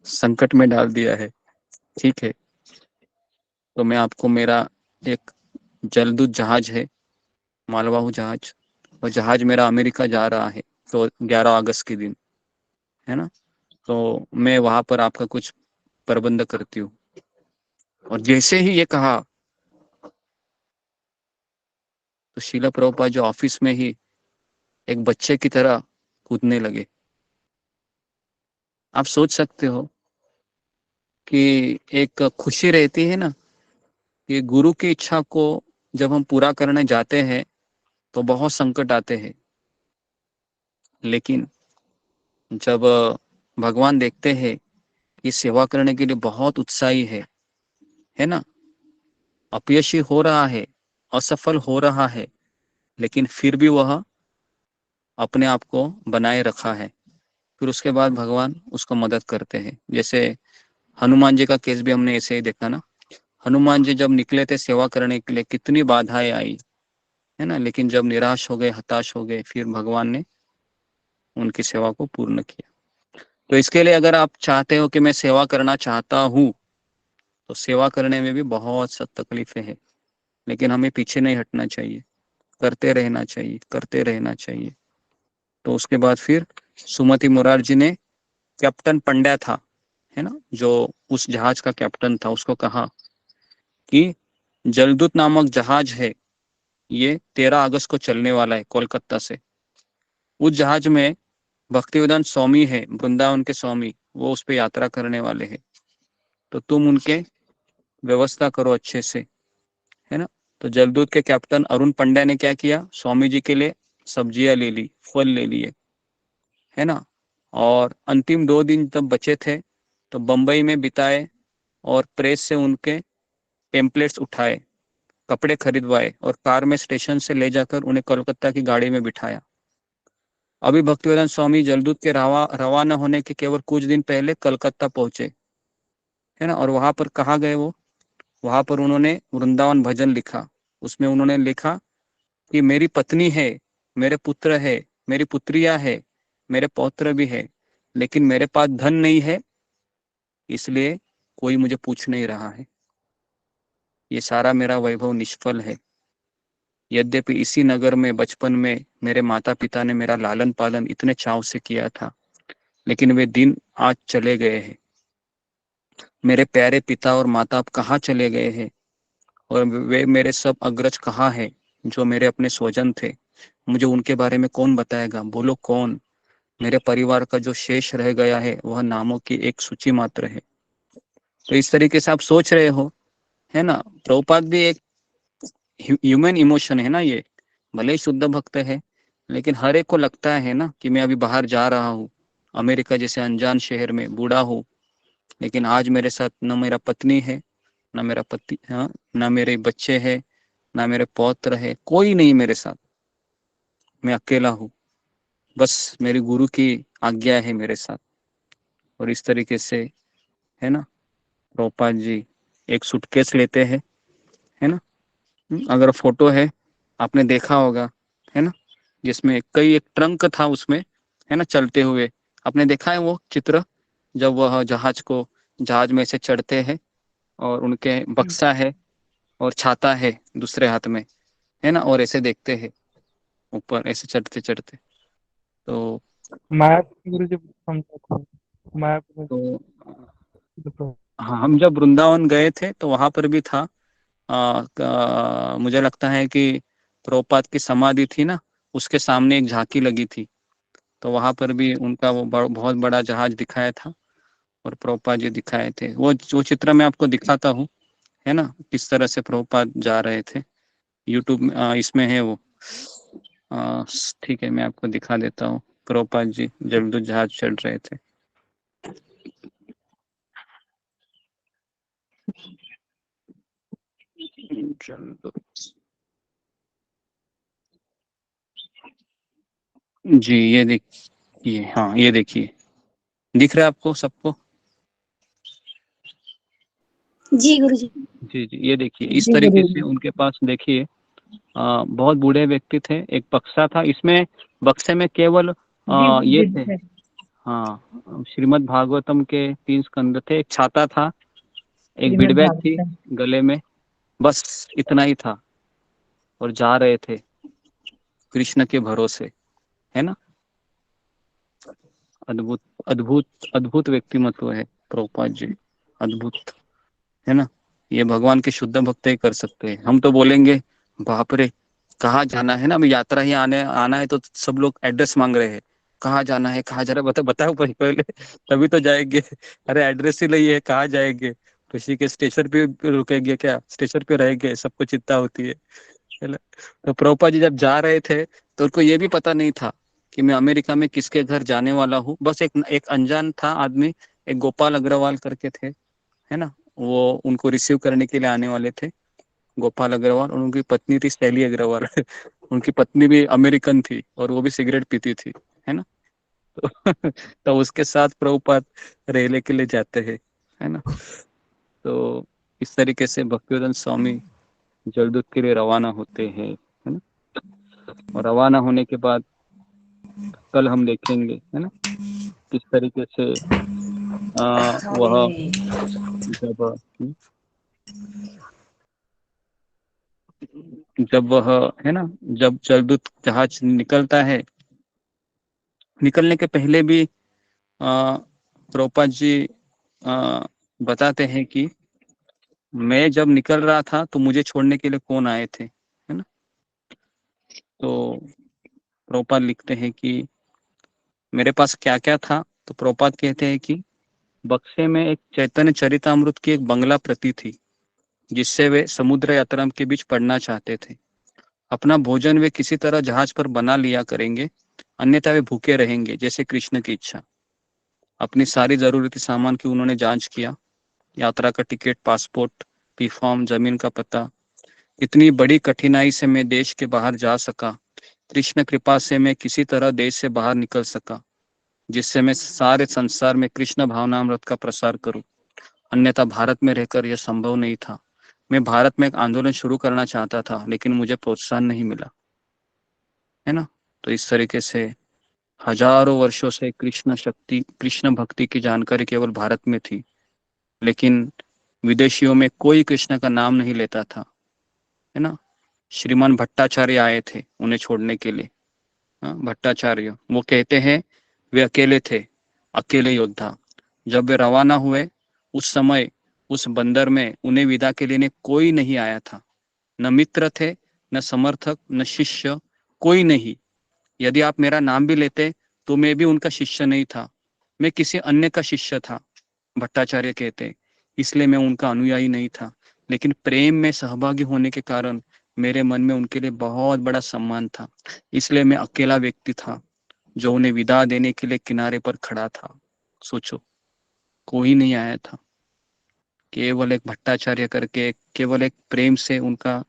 संकट में डाल दिया है, ठीक है, तो मैं आपको मेरा एक जलदूत जहाज है, मालवाहू जहाज, और जहाज मेरा अमेरिका जा रहा है तो 11 अगस्त के दिन, है ना, तो मैं वहां पर आपका कुछ प्रबंध करती हूँ। और जैसे ही ये कहा तो शीला प्रभुपाद जो ऑफिस में ही एक बच्चे की तरह कूदने लगे। आप सोच सकते हो कि एक खुशी रहती है ना कि गुरु की इच्छा को जब हम पूरा करने जाते हैं तो बहुत संकट आते हैं, लेकिन जब भगवान देखते हैं कि सेवा करने के लिए बहुत उत्साही है ना, अपयशी हो रहा है, असफल हो रहा है, लेकिन फिर भी वह अपने आप को बनाए रखा है, फिर उसके बाद भगवान उसको मदद करते हैं। जैसे हनुमान जी का केस भी हमने ऐसे ही देखा ना। हनुमान जी जब निकले थे सेवा करने के लिए कितनी बाधाएं आई, है ना, लेकिन जब निराश हो गए, हताश हो गए, फिर भगवान ने उनकी सेवा को पूर्ण किया। तो इसके लिए अगर आप चाहते हो कि मैं सेवा करना चाहता हूँ, तो सेवा करने में भी बहुत सा तकलीफें हैं, लेकिन हमें पीछे नहीं हटना चाहिए, करते रहना चाहिए, करते रहना चाहिए। तो उसके बाद फिर सुमति मुरारजी ने कैप्टन पंड्या था, है ना, जो उस जहाज का कैप्टन था, उसको कहा कि जलदूत नामक जहाज है, ये 13 अगस्त को चलने वाला है कोलकाता से। उस जहाज में भक्तिवेदांत स्वामी है, वृंदावन के स्वामी, वो उस पर यात्रा करने वाले हैं, तो तुम उनके व्यवस्था करो अच्छे से, है ना। तो जलदूत के कैप्टन अरुण पंड्या ने क्या किया, स्वामी जी के लिए सब्जियां ले ली, फल ले लिए, है ना, और अंतिम 2 दिन तब बचे थे तो बंबई में बिताए और प्रेस से उनके टेम्पलेट्स उठाए, कपड़े खरीदवाए और कार में स्टेशन से ले जाकर उन्हें कोलकाता की गाड़ी में बिठाया। अभी भक्तिवेदांत स्वामी जलदूत के रवाना होने के केवल कुछ दिन पहले कलकत्ता पहुंचे, है ना, और वहां पर कहा गए वो, वहां पर उन्होंने वृंदावन भजन लिखा। उसमें उन्होंने लिखा कि मेरी पत्नी है, मेरे पुत्र है, मेरी पुत्रियां है, मेरे पौत्र भी है, लेकिन मेरे पास धन नहीं है, इसलिए कोई मुझे पूछ नहीं रहा है। ये सारा मेरा वैभव निष्फल है। यद्यपि इसी नगर में बचपन में मेरे माता पिता ने मेरा लालन पालन इतने चाव से किया था, लेकिन वे दिन आज चले गए हैं। मेरे प्यारे पिता और माता अब कहाँ चले गए हैं, और वे मेरे सब अग्रज कहाँ हैं जो मेरे अपने स्वजन थे। मुझे उनके बारे में कौन बताएगा, बोलो कौन। मेरे परिवार का जो शेष रह गया है वह नामों की एक सूची मात्र है। तो इस तरीके से आप सोच रहे हो, है ना। प्रभुपाद भी एक ह्यूमन इमोशन है ना, ये भले ही शुद्ध भक्त है, लेकिन हर एक को लगता है ना कि मैं अभी बाहर जा रहा हूँ, अमेरिका जैसे अनजान शहर में बूढ़ा हूँ, लेकिन आज मेरे साथ न मेरा पत्नी है, न मेरा पति, हाँ, न मेरे बच्चे हैं, न मेरे पौत्र है, कोई नहीं मेरे साथ। मैं अकेला हूँ, बस मेरी गुरु की आज्ञा है मेरे साथ। और इस तरीके से, है ना, प्रभुपाद जी एक सूटकेस लेते हैं, है ना। अगर फोटो है आपने देखा होगा, है ना, जिसमें कई एक ट्रंक था उसमें, है ना, चलते हुए। आपने देखा है वो चित्र, जब वह जहाज में से चढ़ते हैं और उनके बक्सा है और छाता है दूसरे हाथ में, है ना, और ऐसे देखते हैं ऊपर ऐसे चढ़ते चढ़ते। तो मायापुर गुरु जी समझाते हैं, मायापुर तो हाँ, हम जब वृंदावन गए थे तो वहां पर भी था। मुझे लगता है कि प्रभुपाद की समाधि थी ना, उसके सामने एक झांकी लगी थी, तो वहां पर भी उनका वो बहुत बड़ा जहाज दिखाया था और प्रभुपाद जी दिखाए थे। वो जो चित्र मैं आपको दिखाता हूँ, है ना, किस तरह से प्रभुपाद जा रहे थे। यूट्यूब में इसमें है वो। ठीक है, मैं आपको दिखा देता हूँ। प्रभुपाद जी जब जहाज चढ़ रहे थे। जी ये देखिए, हाँ ये देखिए, दिख रहा है आपको सबको? जी गुरुजी। जी जी, ये देखिए इस तरीके से उनके पास देखिए बहुत बूढ़े व्यक्ति थे, एक बक्सा था, इसमें बक्से में केवल ये थे, हाँ, श्रीमद् भागवतम के 3 स्कंद थे, एक छाता था, एक बिडबैग थी गले में, बस इतना ही था। और जा रहे थे कृष्ण के भरोसे, है ना। अद्भुत अद्भुत अद्भुत व्यक्तिमत्व है प्रभुपाद जी, अद्भुत, है ना। ये भगवान के शुद्ध भक्त ही कर सकते हैं। हम तो बोलेंगे बाप रे कहाँ जाना है ना, अभी यात्रा ही आना है, तो सब लोग एड्रेस मांग रहे हैं, कहाँ जाना है, कहाँ जा रहा है, बताओ पहले तभी तो जाएंगे। अरे एड्रेस ही नहीं है, कहाँ जाएंगे, किसी के स्टेशन पे रुकेंगे क्या, स्टेशन पे रहेंगे, सबको चिंता होती है ना। तो प्रभुपाद जी जब जा रहे थे तो उनको ये भी पता नहीं था कि मैं अमेरिका में किसके घर जाने वाला हूँ। बस एक अनजान था आदमी, एक गोपाल अग्रवाल करके थे, है ना, वो उनको रिसीव करने के लिए आने वाले थे, गोपाल अग्रवाल, और उनकी पत्नी थी शैली अग्रवाल। उनकी पत्नी भी अमेरिकन थी और वो भी सिगरेट पीती थी, है ना। तो उसके साथ प्रभुपाद रेले के लिए जाते हैं, है ना। तो इस तरीके से भक्तिवेदांत स्वामी जलदूत के लिए रवाना होते हैं, है ना। और रवाना होने के बाद कल हम देखेंगे, है ना, किस तरीके से वह जब वह, है ना, जब जलदूत जहाज निकलता है, निकलने के पहले भी प्रभुपाद जी बताते हैं कि मैं जब निकल रहा था तो मुझे छोड़ने के लिए कौन आए थे, है ना। तो प्रभुपाद लिखते हैं कि मेरे पास क्या क्या था, तो प्रभुपाद कहते हैं कि बक्से में एक चैतन्य चरितामृत की एक बंगला प्रति थी, जिससे वे समुद्र यात्रा के बीच पढ़ना चाहते थे। अपना भोजन वे किसी तरह जहाज पर बना लिया करेंगे, अन्यथा वे भूखे रहेंगे जैसे कृष्ण की इच्छा। अपनी सारी जरूरती सामान की उन्होंने जांच किया, यात्रा का टिकट, पासपोर्ट, पी फॉर्म, जमीन का पता। इतनी बड़ी कठिनाई से मैं देश के बाहर जा सका, कृष्ण कृपा से मैं किसी तरह देश से बाहर निकल सका, जिससे मैं सारे संसार में कृष्ण भावनामृत का प्रसार करूं। अन्यथा भारत में रहकर यह संभव नहीं था। मैं भारत में एक आंदोलन शुरू करना चाहता था, लेकिन मुझे प्रोत्साहन नहीं मिला, है ना। तो इस तरीके से हजारों वर्षों से कृष्ण भक्ति की जानकारी केवल भारत में थी, लेकिन विदेशियों में कोई कृष्ण का नाम नहीं लेता था, है ना। श्रीमान भट्टाचार्य आए थे उन्हें छोड़ने के लिए। भट्टाचार्य वो कहते हैं वे अकेले थे, अकेले योद्धा। जब वे रवाना हुए उस समय उस बंदर में उन्हें विदा के लिए कोई नहीं आया था, न मित्र थे, न समर्थक, न शिष्य, कोई नहीं। यदि आप मेरा नाम भी लेते तो मैं भी उनका शिष्य नहीं था, मैं किसी अन्य का शिष्य था, भट्टाचार्य कहते। इसलिए मैं उनका अनुयायी नहीं था, लेकिन प्रेम में सहभागी होने के कारण मेरे मन में उनके लिए बहुत बड़ा सम्मान था। इसलिए मैं अकेला व्यक्ति था जो उन्हें विदा देने के लिए किनारे पर खड़ा था। सोचो, कोई नहीं आया था, केवल एक भट्टाचार्य करके, केवल एक प्रेम से उनका।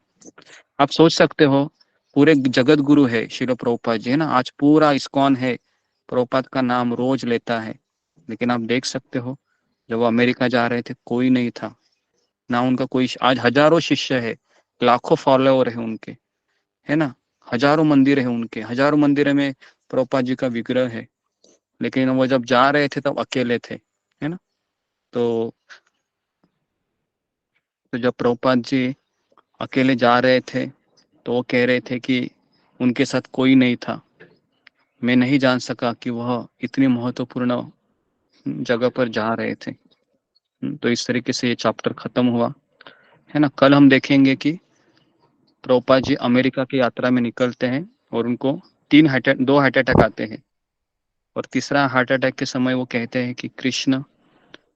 आप सोच सकते हो, पूरे जगत गुरु है श्रील प्रभुपाद जी, है ना। आज पूरा इस्कॉन है, प्रभुपाद का नाम रोज लेता है, लेकिन आप देख सकते हो जब वो अमेरिका जा रहे थे कोई नहीं था, ना उनका कोई। आज हजारों शिष्य है, लाखों फॉलोअर है उनके, है ना। हजारों मंदिर है उनके, हजारों मंदिर में प्रभुपाद जी का विग्रह है, लेकिन वो जब जा रहे थे तब अकेले थे, है ना। तो जब प्रभुपाद जी अकेले जा रहे थे तो वो कह रहे थे कि उनके साथ कोई नहीं था। मैं नहीं जान सका कि वह इतनी महत्वपूर्ण जगह पर जा रहे थे। तो इस तरीके से ये चैप्टर खत्म हुआ, है ना। कल हम देखेंगे कि प्रभुपाद जी अमेरिका की यात्रा में निकलते हैं और उनको 2 हार्ट अटैक आते हैं, और तीसरा हार्ट अटैक के समय वो कहते हैं कि कृष्ण,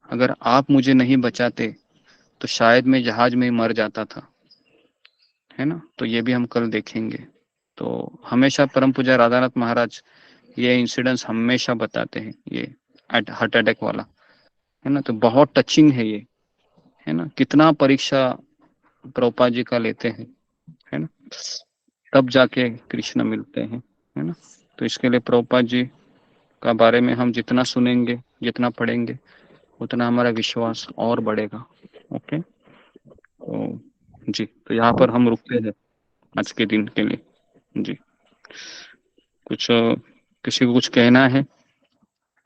अगर आप मुझे नहीं बचाते तो शायद मैं जहाज में ही मर जाता था, है ना। तो ये भी हम कल देखेंगे। तो हमेशा परम पूज्य राधानाथ महाराज ये इंसिडेंट्स हमेशा बताते हैं, ये हार्ट अटैक वाला, है ना। तो बहुत टचिंग है ये, है ना। कितना परीक्षा प्रभुपाद जी का लेते हैं, है ना, तब जाके कृष्ण मिलते हैं, है ना। तो इसके लिए प्रभुपाद जी का बारे में हम जितना सुनेंगे, जितना पढ़ेंगे, उतना हमारा विश्वास और बढ़ेगा। ओके, तो जी, तो यहाँ पर हम रुकते हैं आज के दिन के लिए। जी, कुछ किसी को कुछ कहना है,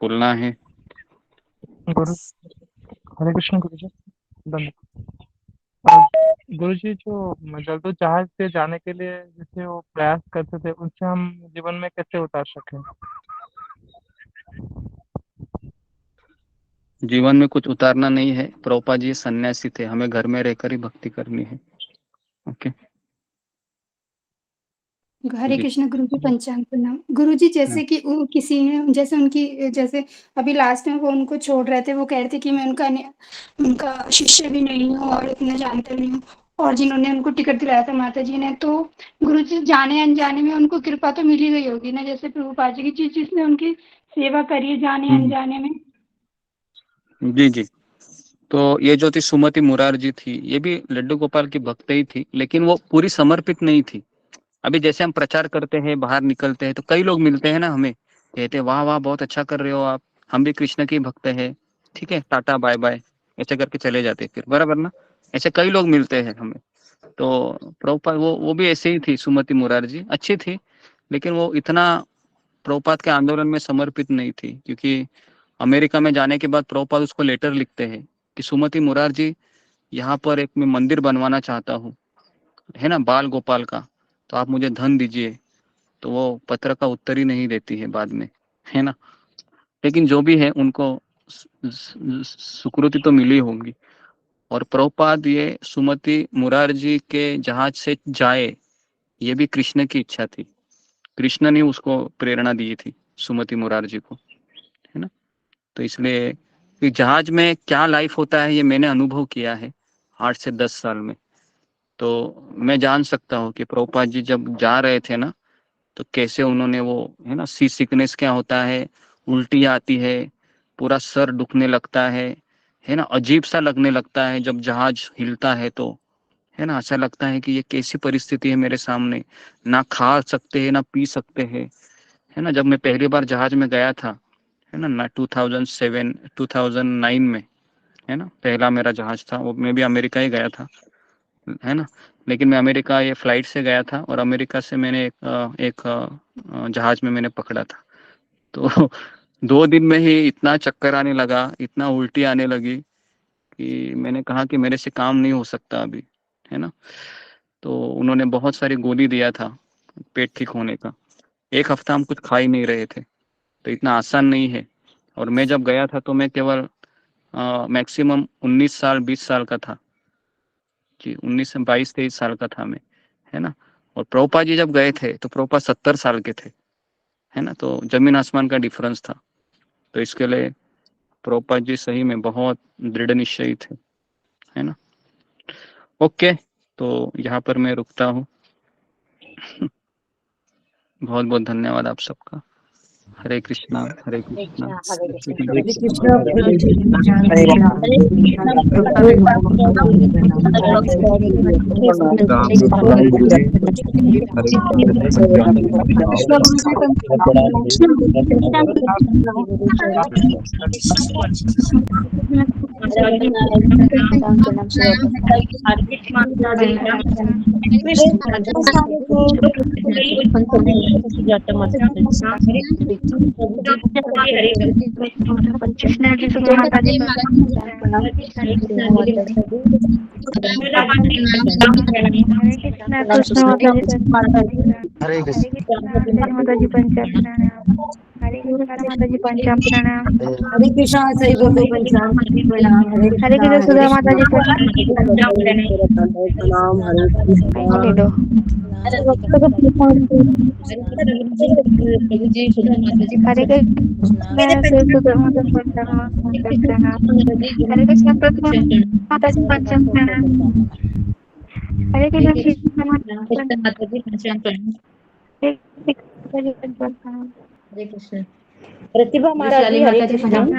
बोलना है? गुरु हरे कृष्ण गुरु जी, धन्यवाद। गुरु जी, जो जल्दो जहाज से जाने के लिए जैसे वो प्रयास करते थे, उनसे हम जीवन में कैसे उतार सकें? जीवन में कुछ उतारना नहीं है, प्रभुपाद जी सन्यासी थे, हमें घर में रहकर ही भक्ति करनी है। ओके, हरे जी। कृष्ण गुरु जी, पंचांग प्रणाम। गुरु जी, जैसे कि किसी ने, जैसे उनकी, जैसे अभी लास्ट में वो उनको छोड़ रहे थे, वो कह रहे थे कि मैं उनका शिष्य भी नहीं हूँ और इतना जानता नहीं हूँ, और जिन्होंने उनको टिकट दिलाया था माता जी ने, तो गुरु जी जाने अनजाने में उनको कृपा तो मिल ही गई होगी ना, जैसे प्रभुपाद जी की, जिसने उनकी सेवा करी है जाने अनजाने में। जी जी, तो ये जो थी सुमति मुरारजी थी, ये भी लड्डू गोपाल की भक्त ही थी, लेकिन वो पूरी समर्पित नहीं थी। अभी जैसे हम प्रचार करते हैं, बाहर निकलते हैं, तो कई लोग मिलते हैं ना, हमें कहते हैं वाह वाह बहुत अच्छा कर रहे हो आप, हम भी कृष्ण की भक्त है, ठीक है, टाटा बाय बाय, ऐसे करके चले जाते फिर, बराबर ना। ऐसे कई लोग मिलते हैं हमें। तो प्रभुपाद वो भी ऐसे ही थी, सुमति मुरारजी अच्छी थी, लेकिन वो इतना प्रभुपाद के आंदोलन में समर्पित नहीं थी, क्योंकि अमेरिका में जाने के बाद प्रभुपाद उसको लेटर लिखते हैं कि सुमति मुरारजी, यहाँ पर एक मैं मंदिर बनवाना चाहता हूँ, है ना, बाल गोपाल का, तो आप मुझे धन दीजिए। तो वो पत्र का उत्तर ही नहीं देती है बाद में, है ना। लेकिन जो भी है, उनको सुकृति तो मिली होगी। और प्रभुपाद ये सुमति मुरारजी के जहाज से जाए, ये भी कृष्ण की इच्छा थी, कृष्ण ने उसको प्रेरणा दी थी सुमति मुरारजी को, है ना। तो इसलिए कि जहाज में क्या लाइफ होता है ये मैंने अनुभव किया है 8 से 10 साल में। तो मैं जान सकता हूँ कि प्रभुपाद जी जब जा रहे थे ना, तो कैसे उन्होंने वो, है ना, सी सिकनेस क्या होता है, उल्टी आती है, पूरा सर दुखने लगता है ना, अजीब सा लगने लगता है जब जहाज हिलता है, तो है ना, ऐसा लगता है कि ये कैसी परिस्थिति है मेरे सामने, ना खा सकते हैं ना पी सकते हैं, है ना। जब मैं पहली बार जहाज में गया था, है ना 2009 में, है ना, पहला मेरा जहाज था वो, मैं भी अमेरिका ही गया था, है ना। लेकिन मैं अमेरिका ये फ्लाइट से गया था, और अमेरिका से मैंने एक जहाज में मैंने पकड़ा था। तो 2 दिन में ही इतना चक्कर आने लगा, इतना उल्टी आने लगी कि मैंने कहा कि मेरे से काम नहीं हो सकता अभी, है ना। तो उन्होंने बहुत सारी गोली दिया था पेट ठीक होने का। 1 हफ्ता हम कुछ खा ही नहीं रहे थे, तो इतना आसान नहीं है। और मैं जब गया था तो मैं केवल मैक्सिमम 19 साल 20 साल का था जी, 19 से 22-23 साल का था मैं, है ना। और प्रभुपा जी जब गए थे तो प्रभुपा 70 साल के थे, है ना। तो जमीन आसमान का डिफरेंस था। तो इसके लिए प्रभुपा जी सही में बहुत दृढ़ निश्चयी थे, है ना। ओके, तो यहाँ पर मैं रुकता हूँ। बहुत बहुत धन्यवाद आप सबका। हरे कृष्णा हरे कृष्णा हरे कृष्णा हरे कृष्णा हरे कृष्णा जी सुधा माता जी हरे माता जी पंचामृत हरे माता जी पंचामृत प्रणाम हरे कृष्णा सही भक्तों को पंचांग प्रणाम। हरे कृष्ण सुधा माता जी प्रणाम हरे कृष्णा ले लो हरे कृष्ण सुधा माता जी प्रणाम हरे कृष्ण माता जी पंचामृत प्रणाम हरे कृष्ण माता जी पंचामृत कृष्ण प्रतिभा माता जी हरे कृष्ण प्रणाम